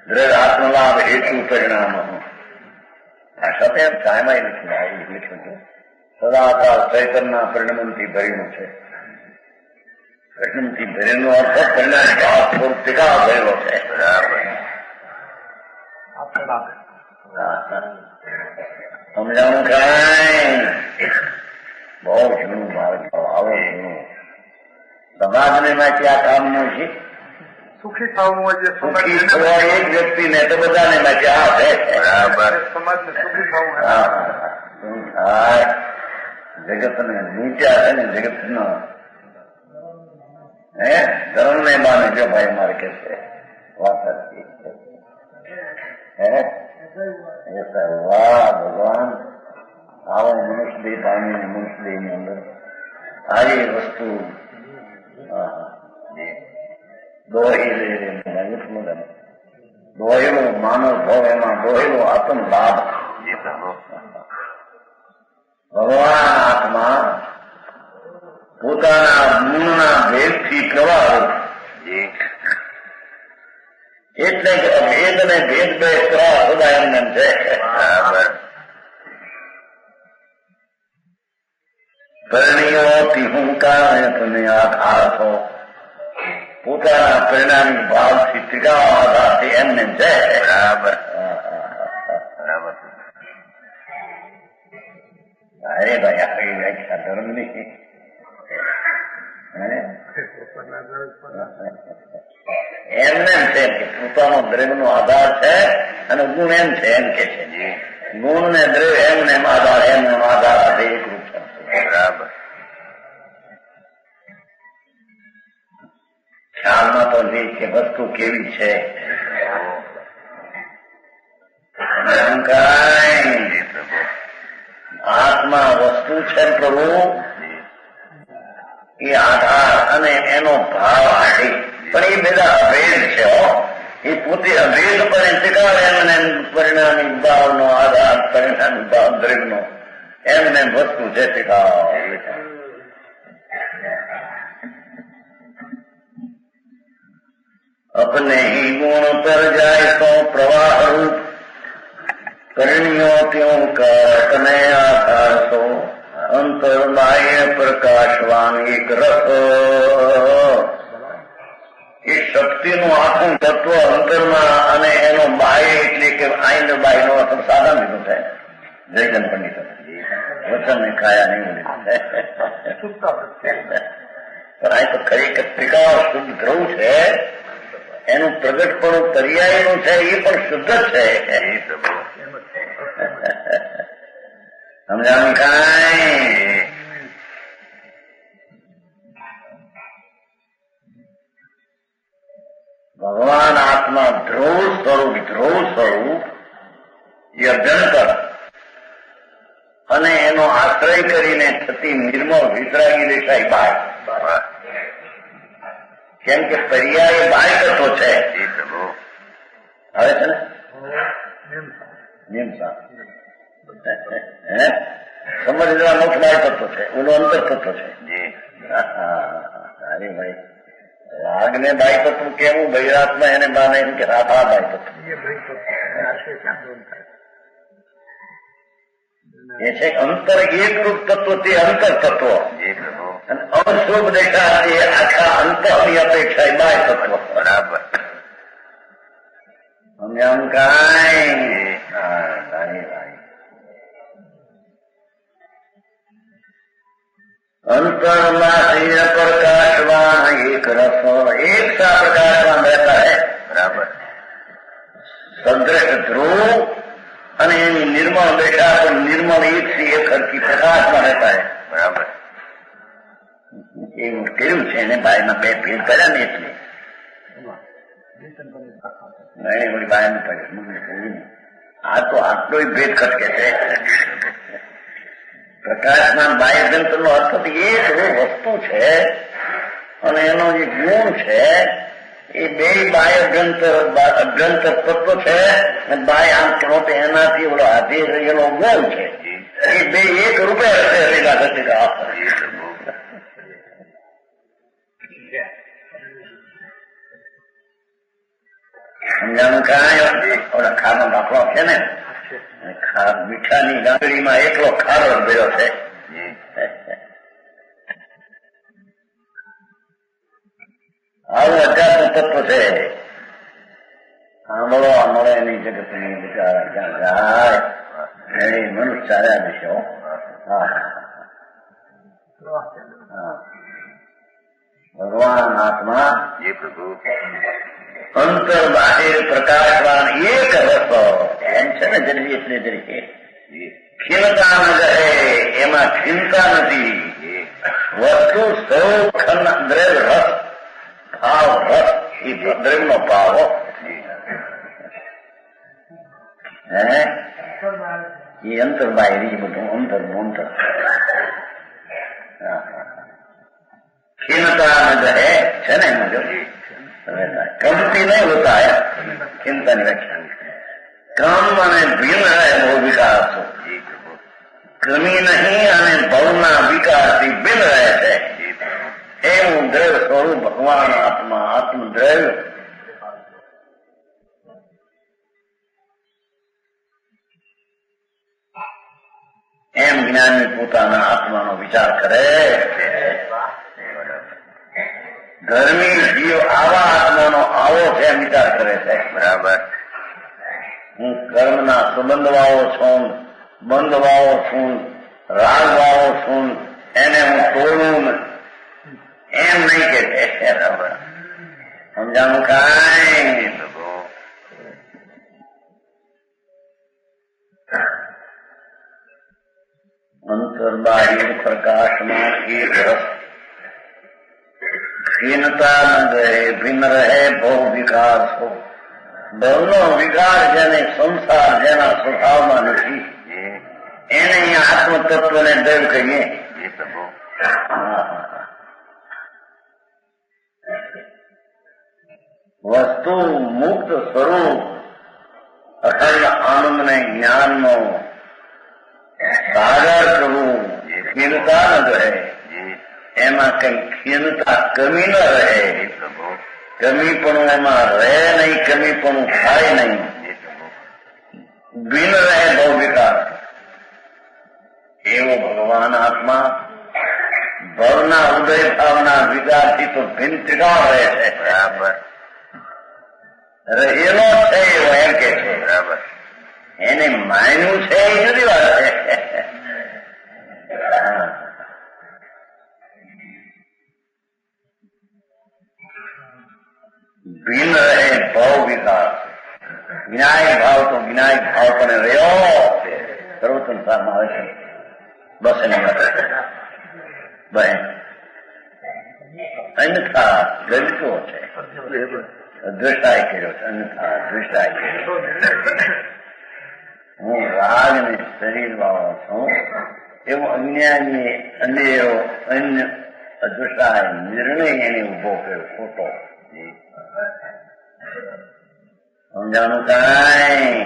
દ્રઢ આત્મલાભ હેતુ પરિણામ ભાષા તો એમ કાયમાં લખ્યું છે સદાકાળ ચૈતનના પરિણમનથી ભરેલું છે પરિણમથી ભરેલો અર્થ પરિણામ ભાવ સ્વરૂપ ટીકા ભરેલો છે સમજાવું કાંઈ બહુ જૂનું મારે આવો જૂનું સમાજને માં ક્યાં કામનું છે સુખી થવું હોય સુખી થવા એક વ્યક્તિને તો બધાને માં ક્યાં છે બરાબર સમાજને સુખી થવું જગતને નીચા છે ને જગતનો ધર્મ ને બાને જો ભાઈ મારે કે છે વાત વાહ ભગવાન આવો મનુષ્ય દેહ પામીને મનુષ્ય દેહ ની અંદર આવી વસ્તુ દોહેલો માનવ ભાવ એમાં દોહેલો આત્મ લાભ ભગવાન આત્મા પોતાના ગુણના ભેદથી પ્રવાહ એટલે કે ભેદ અને ભેદ બે પ્રવાહ બધા એમને છે પરિણીઓથી હુંકાર તમે આધાર છો પોતાના પરિણામી ભાવથી ટીકાવા આધારથી એમને છે બરાબર અરે ભાઈ આપણી વ્યાખ્યા ધર્મની એમને છે કે પોતાનો દ્રવ્યનો આધાર છે અને ગુણ એમ છે એમ કે છે ગુણ ને દ્રવ્ય એમને આધાર એમનો આધાર આપે એકરૂપ છે બરાબર ખ્યાલમાં તો લે કે વસ્તુ કેવી છે આત્મા વસ્તુ છે પ્રભુ એ આધાર અને એનો ભાવ આથી પણ એ બધા અભેદ છે એ પોતે અભેદ પણ શીખાવે એમને પરિણામી ભાવનો આધાર પરિણામી ભાવ દ્રવ્યનો એમને વસ્તુ છે શીખાવ अपने ही गुण पर जाए तो प्रवाह रूप परिणियों क्यों करने आधार तो अंतर बाह्य प्रकाशवान एक रस એ શક્તિનું આખું તત્વ અંતરમાં અને એનો બાહ્ય એટલે કે આઈન્દ્ર બાહ્ય નો અર્થ સાદા લીધું છે જયજન પંડિત વચન ને ખાયા નહીં પણ આ તો ખરેખર ત્રિકાળ શુદ્ધ ધ્રુવ છે એનું પ્રગટપણું પર્યાયનું છે એ પણ શુદ્ધ છે સમજાણું કાંઈ ભગવાન આત્મા ધ્રુવ સ્વરૂપ એ અભ્યંતર અને એનો આશ્રય કરીને થતી નિર્મળ વિતરાગી દેખાય બાય કેમ કે પર્યાય બાય તત્વો છે આવે છે ને નિયમસા સમજવા મુખ્ય બાય તત્વો છે ઓલો અંતર તત્વ છે અરે ભાઈ રાગ ને બાય તત્વ કેવું બૈરાતમાં એને માને એમ કે રાધા બાય તત્વ એ છે અંતર એકરૂપ તત્વ તે અંતર તત્વ અને અશુભ દેખા એ આખા અંતરની અપેક્ષા બાય તત્વ બરાબર સમજાવું કાંઈ અંતરમાં પ્રકાશવાન એક રસો એક સા પ્રકાશવાન રહેતા હૈ બરાબર સદ્રષ્ટ ધ્રુવ અને એની નિર્મળ બેઠા પણ નિર્મળ એક થી એક હરકી પ્રકાશમાં રહેતા હૈ બરાબર એવું કેવું છે એને બાયમાં બે ભેદ કર્યા ને એટલે નહીં ઓલી બાયમાં પડ્યું આ તો આટલો ભેદ ખટકે છે પ્રકાશના બાહ્યગ્રંથનો અર્થ તો એ વસ્તુ છે અને એનો જે ગુણ છે એ બે બાહ્યગ્રંથ તત્વ છે અને બાહ્ય આમ કહો તો એનાથી ઓલો આધી રહેલો ગુણ છે એ બે એક રૂપે રહેલા નથી. સમજાનું કાંઈ ઓલા ખાનો દાખલો છે ને, મીઠાની ગાંગડીમાં એકલો ખારો ગયો છે. આવું અધ્યાત્મ તત્વ છે. સાંભળવા મળે નહીં જગતની બિચારા ક્યાં જાય એની મનુષ્ય ચાલ્યા દેશો. ભગવાન આત્મા અંતર બાહિર પ્રકાશવાન એક રસ એમ છે ને જરી એટલે જરી ખીલતા ન રહે એમાં ચિંતા નથી. વસ્તુ સૌ દ્રવ્ય રસ ભાવ રસ એ દ્રવ્યનો ભાવ એ અંતર બાહિર એ બધું અંતર અંતર खिन्नता न रहे છે ને એમાં જો कमती नहीं होता है चिंता नहीं व्याख्या कम અને ભિન્ન રહે બહુ વિકાસ કમી નહીં અને બહુના વિકાસથી ભિન્ન રહે છે એવું દ્રવ્ય સ્વરૂપ ભગવાન આત્મા આત્મદ્રવ્ય એમ જ્ઞાની પોતાના આત્માનો વિચાર કરે. ધર્મી જીવ આવા આત્માનો આવો છે એમ વિચાર કરે છે. બરાબર. હું કર્મના સંબંધ વાળો છું, બંધ વાળો છું, રાગ વાળો છું, એને હું તોડું એમ નહીં કે બરાબર. સમજાનું કાંઈ અંતર્બાહ્ય પ્રકાશમાં એક રસ ખીનતા ન રહે ભિન્ન રહે બહુ વિકાસ હો. બહુનો વિકાર જેને સંસાર જેના સ્વભાવમાં નથી એને અહીંયા આત્મતત્વને દૈવ કહીએ. વસ્તુ મુક્ત સ્વરૂપ અખંડ આનંદને જ્ઞાનનો સાગર કરવું ખીનતા ન રહે એમાં કઈ ખીનતા કમી ન રહે. કમીપણું એમાં રહે નહીં, કમીપણું થાય નહીં, ભિન્ન રહે બહુ વિકાસ. એવો ભગવાન આત્મા ભવના ઉદય ભાવના વિકાસથી તો ભિન્ન ત્રિકાળ રહે છે. બરાબર. રહેલો છે એવો એમ કે છે. બરાબર. એને માન્યું છે એ જુદી વાત છે. ભિન્ન રહે ભાવ વિકાસ. વિનાયક ભાવ તો વિનાયક ભાવ પણ રહ્યો સર્વોત્તમ સારમાં આવે છે. બસ એની વાત બહેન અન્યથા ગલતો છે. દ્રષ્ટાએ કર્યો છે. અન્યથા દ્રષ્ટાએ કર્યો. હું રાગ ને શરીર વાળો છું એવો અજ્ઞાની અંધેરો અન્ય અદૃષ્ટાએ નિર્ણય એને ઉભો કર્યો ખોટો. સમજાનું કાંઈ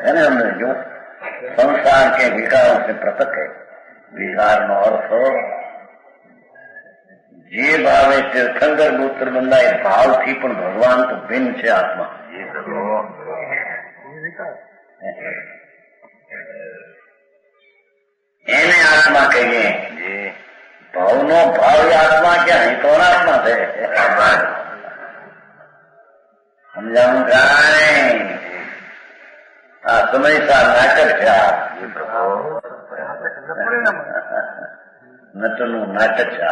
है ना. हमने जो संसार के विकारों से पृथक है. विकार નો અર્થ જે ભાવે તીર્થંકર ગોત્ર બંધાય ભાવથી પણ ભગવાન તો ભિન્ન છે આત્મા. એને આત્મા કહીએ. ભાવનો ભાવ આત્મા ક્યાં તો આત્મા છે. સમજાવું કાંઈ આ સમયસાર નાટક છે. આ નટનું નાટક છે.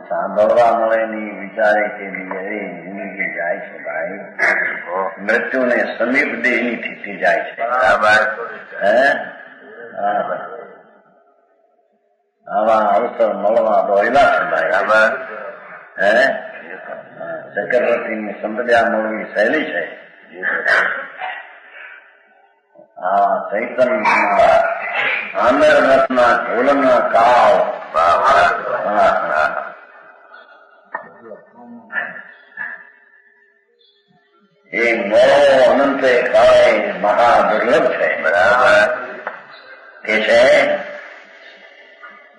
સાંભળવા મળે ની વિચારે કે જિંદગી જાય છે ભાઈ. મૃત્યુને સમીપ દેહની થીતી જાય છે. આવા અવસર મળવા દોડેલા છે ભાઈ. ચક્રવર્તીની સંપદા મળવી સહેલી છે. આ ચૈતન્યના આંદરનાથના ઢોલના કાવ એ મોડો અનંતે કાળે મહાદુર્લભ છે. બરાબર કે છે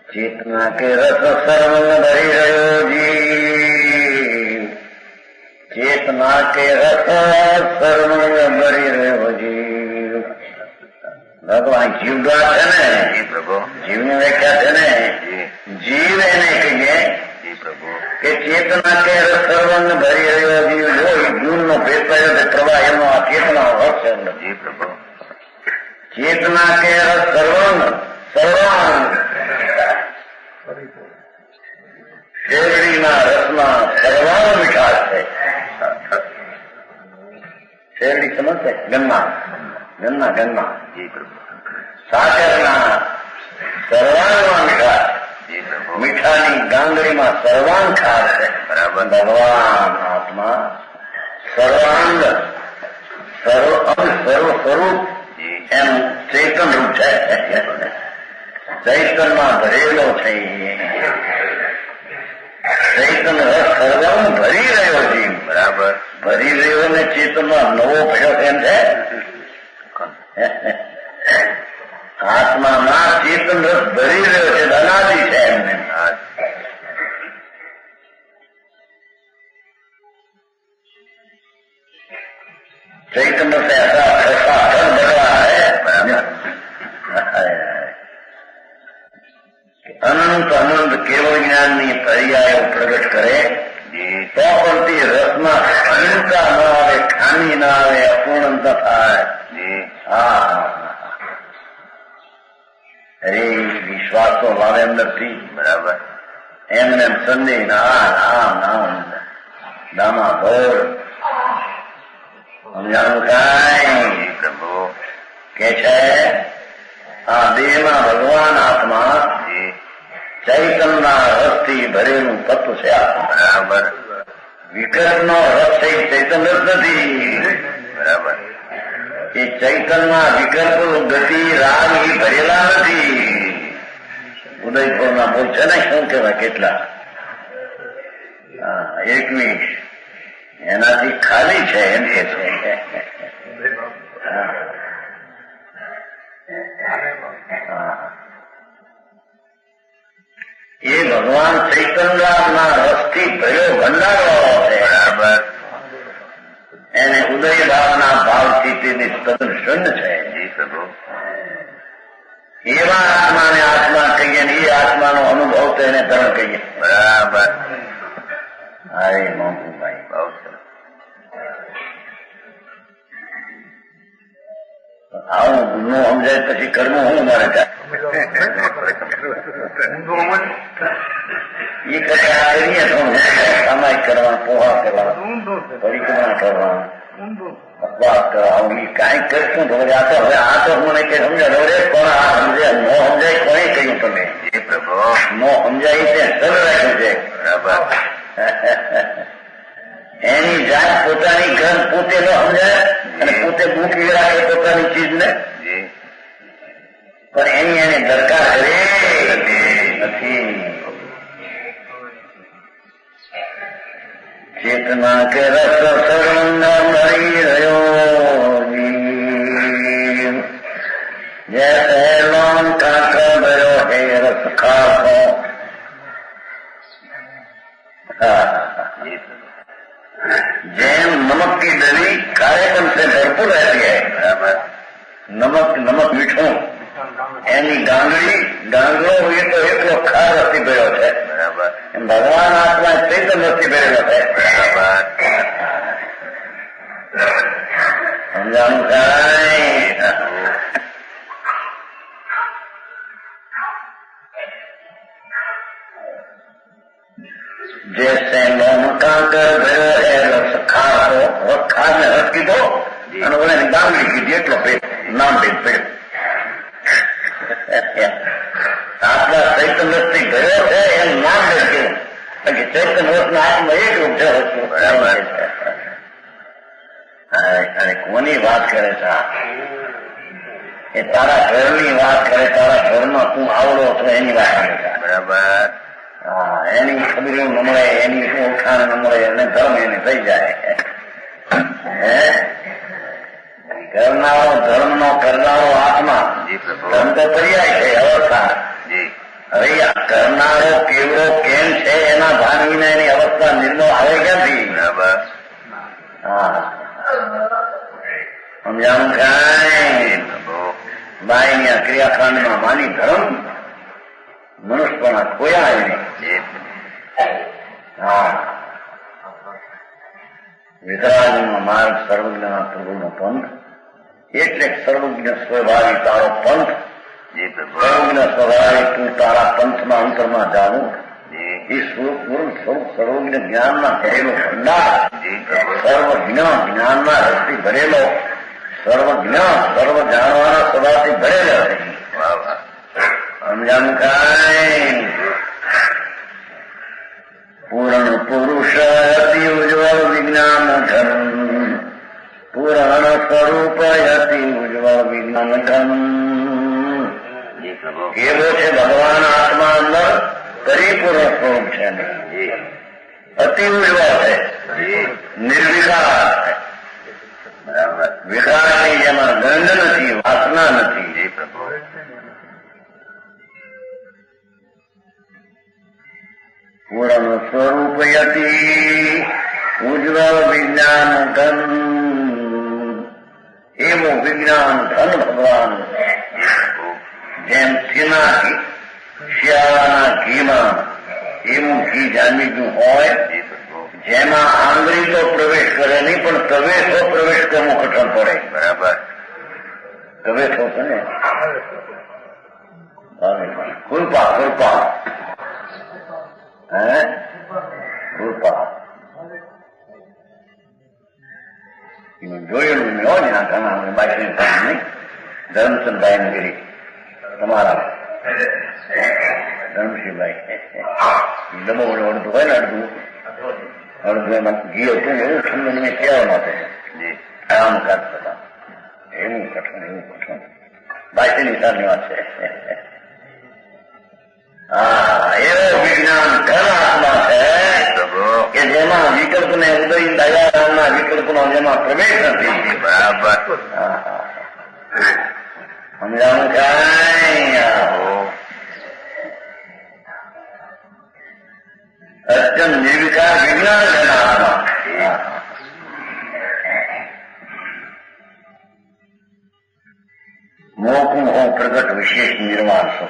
ચેતના કે રસ સર્વંગ ભરી રહ્યો જી, ચેતના કે રસ સર્વંગ ભરી રહ્યો જી. ભગવાન જીવડા છે ને, જીવની વ્યાખ્યા છે ને, જીવ એને કહીએ કે ચેતના કે રસ સર્વંગ ભરી રહ્યો જીવ. જો એ ગુણનો ભેદ થયો તે પ્રવાહ એનો આ ચેતના રસ છે. ચેતના કે રસ સર્વંગ સર્વાંગ શેરડીના રસમાં સર્વાંગ મીઠાશ છે. શેરડી સમજશે? ગન્ના સાકરના સર્વાંગમાં મીઠાશ, મીઠાની ગાંગડીમાં સર્વાંગ ખાસ છે. બરાબર. ભગવાન આત્મા સર્વાંગ સર્વ સ્વરૂપ એમ ચેતન રૂપ છે. ચૈતનમાં ભરેલો છે. ચૈતન રસ સર્વાંગ ભરી રહ્યો જીવ. બરાબર. ભરી રહ્યો ને ચેતનમાં નવો ભયો એમ છે. આત્મામાં ચેતન રસ ભરી રહ્યો છે. અનાદિ છે એમને. चैतन्य से ऐसा ऐसा फल बढ़ रहा है अनंत अनंत केवल ज्ञानની પર્યાયો પ્રગટ કરે તો પણ તે રસમાં ક્ષીણતા ન આવે, ખામી ના આવે, અપૂર્ણતા થાય. અરે વિશ્વાસ તો મારે અંદરથી. બરાબર. એમને સંદેહ નામ દામા ભોર સમજાણું કાંઈ પ્રભુ કે છે આ દેહમાં ભગવાન આત્મા ચૈતનના રસથી ભરેલું તત્વ છે. બરાબર. વિકલ્પનો રસ છે, ચૈતન રસ નથી. બરાબર. એ ચૈતનમાં વિકલ્પ ગતિ રાગ એ ભરેલા નથી. ઉદયપુરના બોલ છે ને શું કહેવાય કેટલા 21 એનાથી ખાલી છે એમ કે છે. એ ભગવાન ચૈતન્યના રસથી ભર્યો ભંડારો છે. બરાબર. એને ઉદય ભાવના ભાવથી તેની તદ્દન શૂન્ય છે. એવા આત્માને આત્મા કહીએ ને એ આત્માનો અનુભવ તો એને ધર્મ કહીએ. બરાબર. અરે મોહનભાઈ બહુ સરસ. આવું ન સમજાય પછી કરવું હું મારે ત્યાં એ કરે આ કરીએ તો સામાયિક કરવા, પોહા કરવા, પરિક્રમા કરવા, અપવાસ કરવા, હું કાંઈ કરશું તો આ તો હવે આ તો મને કે સમજાય હવે પણ આ સમજાય ન સમજાય કોને કહ્યું તમે ન સમજાય છે સરળ રાખ્યું છે. બરાબર. એની જાત પોતાની ઘર પોતે ન સમજાય અને પોતે મૂકી રાખે પોતાની ચીજને, પણ એની એને દરકાર કરે નથી. ચેતના કે રસ સર્વંગ મળી રહ્યો જૈસે લોન કાંકર ભર્યો હે રસ ખાસો. જેમ नमक की डली कारेपन से भरपूर रहती है. बराबर. नमक मीठું એની ગાંગડો એ તો એટલો ખાર રસથી ભર્યો છે. બરાબર. એમ ભગવાન આત્મા ચૈતન રસથી ભરેલો છે. બરાબર. સમજાણું કાંઈ? जैसे लोन कांकर भयो है रस खार हो खार ने रस कीधो અને ઓને ગાંગડી કીધી એટલો પેટ નામ દે પેટ. આપણા ચૈતન રસથી ભર્યો છે એમ નામ દે. બાકી ચૈતન્ય વસ્તુના આત્મા એક રૂપ છે વસ્તુ. બરાબર. અને કોની વાત કરે છે? એ તારા ઘરની વાત કરે, તારા ઘરમાં તું આવડો છો એની વાત કરે છે. બરાબર. હા, એની ખબરી ન મળે, એની ઓળખાણ ન મળે, અને ધર્મ એને થઈ જાય. કરનારો ધર્મનો કરનારો આત્મા, ધર્મ તો પર્યાય છે, અવસ્થા. હવે કરનારો કેવડો કેમ છે એના ભાન વિના એની અવસ્થા નિર્ણય આવે ક્યાંથી? બરાબર. હા, સમજાવું કાંઈ? બાઈની ક્રિયાકાંડમાં માની ધર્મ મનુષ્યપણા ખોયા એને. હા, વિતરાગનો માર્ગ સર્વજ્ઞના પ્રભુનો પંથ, એટલે સર્વજ્ઞ સ્વભાવી તારો પંથ. સર્વજ્ઞ સ્વભાવી તું તારા પંથમાં અંતરમાં જાણું. એ સ્વરૂપ સ્વરૂપ સર્વજ્ઞ જ્ઞાનમાં ભરેલો ભંડાર, સર્વજ્ઞ જ્ઞાનના રસથી ભરેલો, સર્વજ્ઞ સર્વ જાણવાના સ્વભાવથી ભરેલો. સમજાવું કાંઈ? પૂર્ણ પુરુષ અતિ ઉજ્જવળ વિજ્ઞાન ઘન, પૂર્ણ સ્વરૂપ અતિ ઉજ્જવળ વિજ્ઞાન ઘન. એવો છે ભગવાન આત્મા અંદર પરિપૂર્ણ સ્વરૂપ છે, અતિ ઉજ્જવળ છે, નિર્વિકાર છે. બરાબર. વિકારની જેમાં ગંધ નથી, વાસના નથી. પૂર્ણ સ્વરૂપ અતિ ઉજ્જવળ વિજ્ઞાન ઘન, એવું વિજ્ઞાન ઘન ભગવાન. જેમ તેનાથી શિયાળાના ઘીમાં એવું ઘી જામી ગયું હોય, જેમાં આંગળી તો પ્રવેશ કરે નહીં, પણ તવેસો પ્રવેશ કરવું કઠણ પડે. બરાબર. તવેસો છે ને, કૃપા કૃપા, હે કૃપા જોયેલું મેં હોય ને આ ઘણા બાકી નહીં. ધર્મચંદભાઈ ને ગીરી તમારા ધર્મસિંહભાઈ ડબો વડે અડધું હોય ને, અડધું એમાં ઘી હતું એવું ઠંડુ મેં કહેવા માટે આમ કાઢતા હતા. એવું કઠણ બાકીની સારની વાત છે. હા, એવો વિજ્ઞાન ઘન આત્મા છે કે જેમાં વિકલ્પ ને ઉદય દયાના વિકલ્પનો જેમાં પ્રવેશ નથી. બરાબર. સમજાવું કાંઈ? અત્યંત નિર્વિકાર વિજ્ઞાન ઘન આત્મા. મોકું હો પ્રગટ વિશેષ નિર્વાણ છો.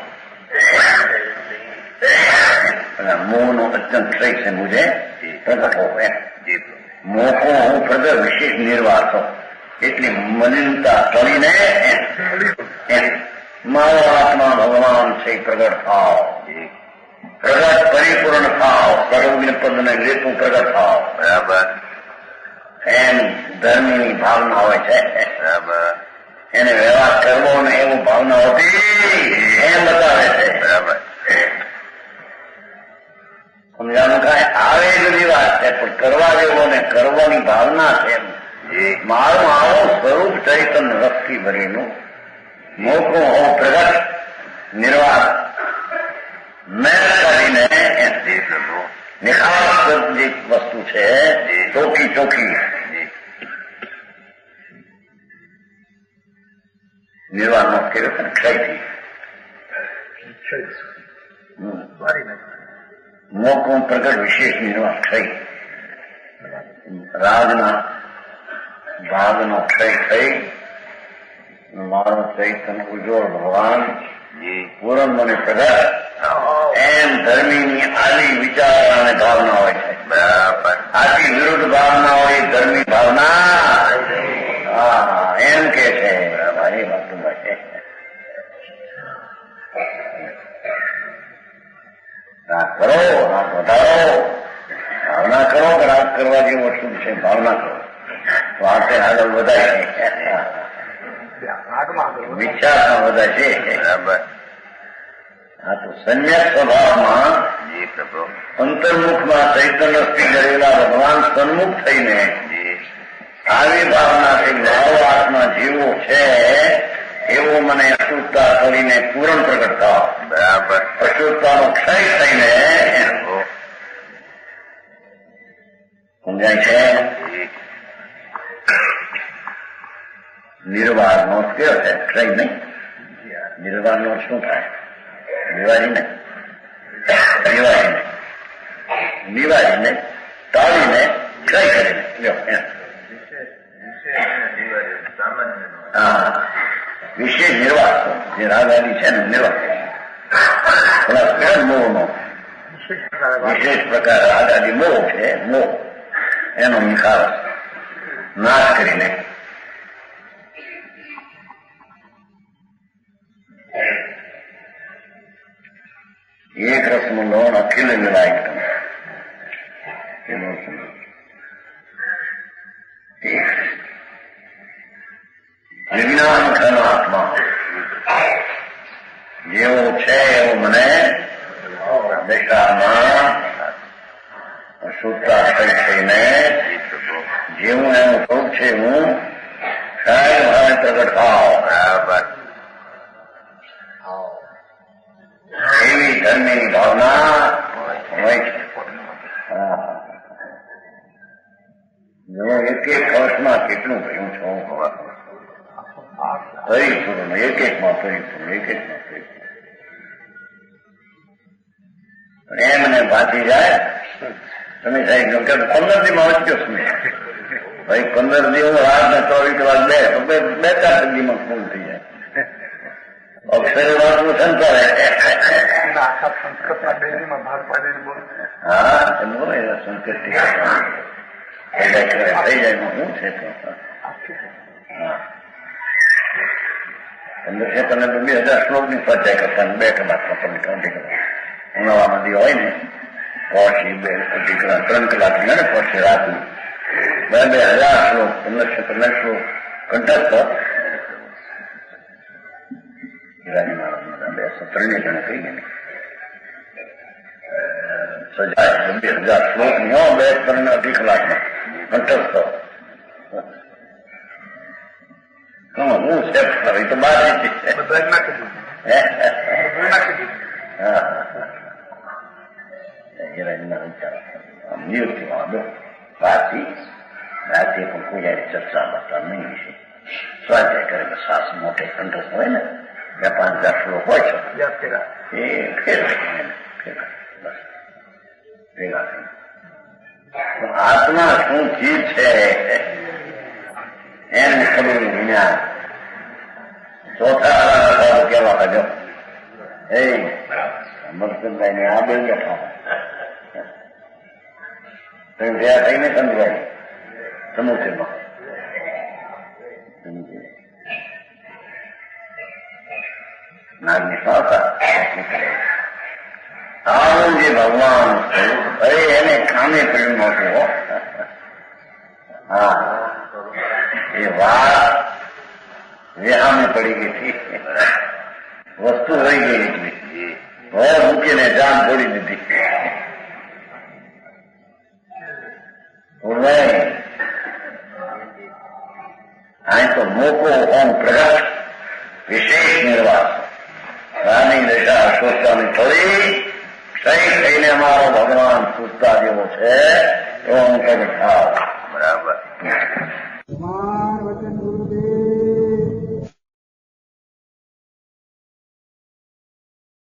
મોહનો અત્યંત ક્ષય છે, મુજે પ્રગટ હો. મોકો હું પ્રગટ વિશેષ નિર્વાહ છો, એટલી મલિનતા ટળીને મારો આત્મા ભગવાન છે પ્રગટ થાવ, પ્રગટ પરિપૂર્ણ થાવ, સર્વજ્ઞ પદને લેતું પ્રગટ થાવ. બરાબર. એમ ધર્મની ભાવના હોય છે. બરાબર. એને વ્યવહાર કરવો ને એવું ભાવના હોતી એમ બતાવે છે. બરાબર. સમજાનું કાંઈ? આવે એ બધી વાત છે, પણ કરવા જેવો ને કરવાની ભાવના છે. મારું આવું સ્વરૂપ ચૈતન્ય રસથી ભરેલું મોકું હોઉં પ્રગટ નિર્વાહ મેં કરીને નિખાસ જે વસ્તુ છે, ચોખ્ખી ચોખ્ખી નિર્વાહનો કર્યો છે ને ક્ષયથી. મોકું પ્રગટ વિશેષ નિર્વાહ ક્ષય, રાગના ભાગનો ક્ષય થઈ, મારો ચૈતન્ય ઉજ્જવળ ભગવાન પૂરણ મને પ્રગટ. એમ ધર્મીની આલી વિચાર અને ભાવના હોય છે. બરાબર. આથી વિરુદ્ધ ભાવના હોય ધર્મી ભાવના. એમ કે છે. બરાબર. એ વાત છે. રાગ કરો, રાગ વધારો, ભાવના કરો કે રાગ કરવા જેવું વસ્તુ છે, ભાવના કરો તો આપણે આગળ વધાય છે, વિચારમાં વધાય છે. બરાબર. આ તો સમ્યક સ્વભાવમાં અંતર્મુખમાં ચૈતન્યથી ડરેલા ભગવાન સન્મુખ થઈને આવી ભાવનાથી મારો આત્મા જીવો છે એવો મને અશુદ્ધતા કરીને પૂરણ પ્રગટ થાવ. બરાબર. અશુદ્ધતાનો ક્ષય થઈને સમજાય છે. નિર્વાણનો કેવો છે? ક્ષય નહીં. નિર્વાણનો શું થાય? નિવારીને ટાળીને ક્ષય કરીને વિશેષ નિર્વાહ જે રાગાદી છે ને નિર્વાહ મોહનો વિશેષ પ્રકાર રાગાદી મોહ છે. મોહ એનો નિકાલ નાશ કરીને એક રસનું લોણ અખિલ વિલાય વિજ્ઞાન ઘન આત્મા જેવો છે એવો મને દેખામાં અશુદ્ધતા થઈને જેવું એનું સ્વરૂપ છે હું સાહેબ હવે પ્રગટ થાવ. બરાબર. એવી ધર્મની ભાવના હોય છે. એક એક વર્ષમાં કેટલું ભયું છું પરિપૂર્ણ એક એકમાં પરિપૂર્ણ એક એકમાં પરિપૂર્ણ એમને બાકી જાય. તમે સાહેબ 15 દીમાં વચ્ચો છું ભાઈ 15 દી હું રાત ને 24 કલાક બે 4 દીમાં પૂર્ણ થઈ જાય. અક્ષરે વાતનું સંસ્કાર આખા સંસ્કૃતના ડેરીમાં ભાગ પાડીને બોલ. હા એમ બોલે સંસ્કૃત થઈ જાય શું છે હા 2000 શ્લોકની સ્વાધ્યાય કરતા 2 કલાકમાં તમે કાઉન્ટિંગ કરો. ઉનાળામાં દી હોય ને પછી 2 કલાક 3 કલાકની ને પછી રાતની 2000 શ્લોક 1500 શ્લોક કંઠસ્થ હીરાની માળા 203 જણે કહી ગઈ સજાય 2000 શ્લોક ની 2-3 કલાકમાં કંઠસ્થ. હું સેફ કરી તો બહાર નિયુક્તિ રાતી પણ કોઈ ચર્ચા બતા નહીં વિશે સ્વાધ્યાય કરે તો સાસ મોટે કંઠસ્થ હોય ને 2-5 શ્લોક હોય છે એ ભેગા થઈ આત્મા શું ચીજ છે એને ખબર વિજ્ઞાન. ચોથા કેવા કરજો એ મરચંદાઈ ને આ બે બેઠા ભેગા થઈને સમજાય સમુદ્રમાં નાગની સાવતા આવું જે ભગવાન અરે એને કામે પડ્યું નહોતું. હા એ વાત વેહામે પડી ગઈ હતી. વસ્તુ રહી ગઈ નીકળી હવે મૂકીને જાન છોડી દીધી. અહીં તો મોકો ઓમ પ્રગટ વિશેષ નિર્વાસ રાની દશા શોષાની થોડી સહી થઈને અમારો ભગવાન પૂછતા જેવો છે એવો હું પ્રગટ થાવ. બરાબર. વચન ગુરુદેવ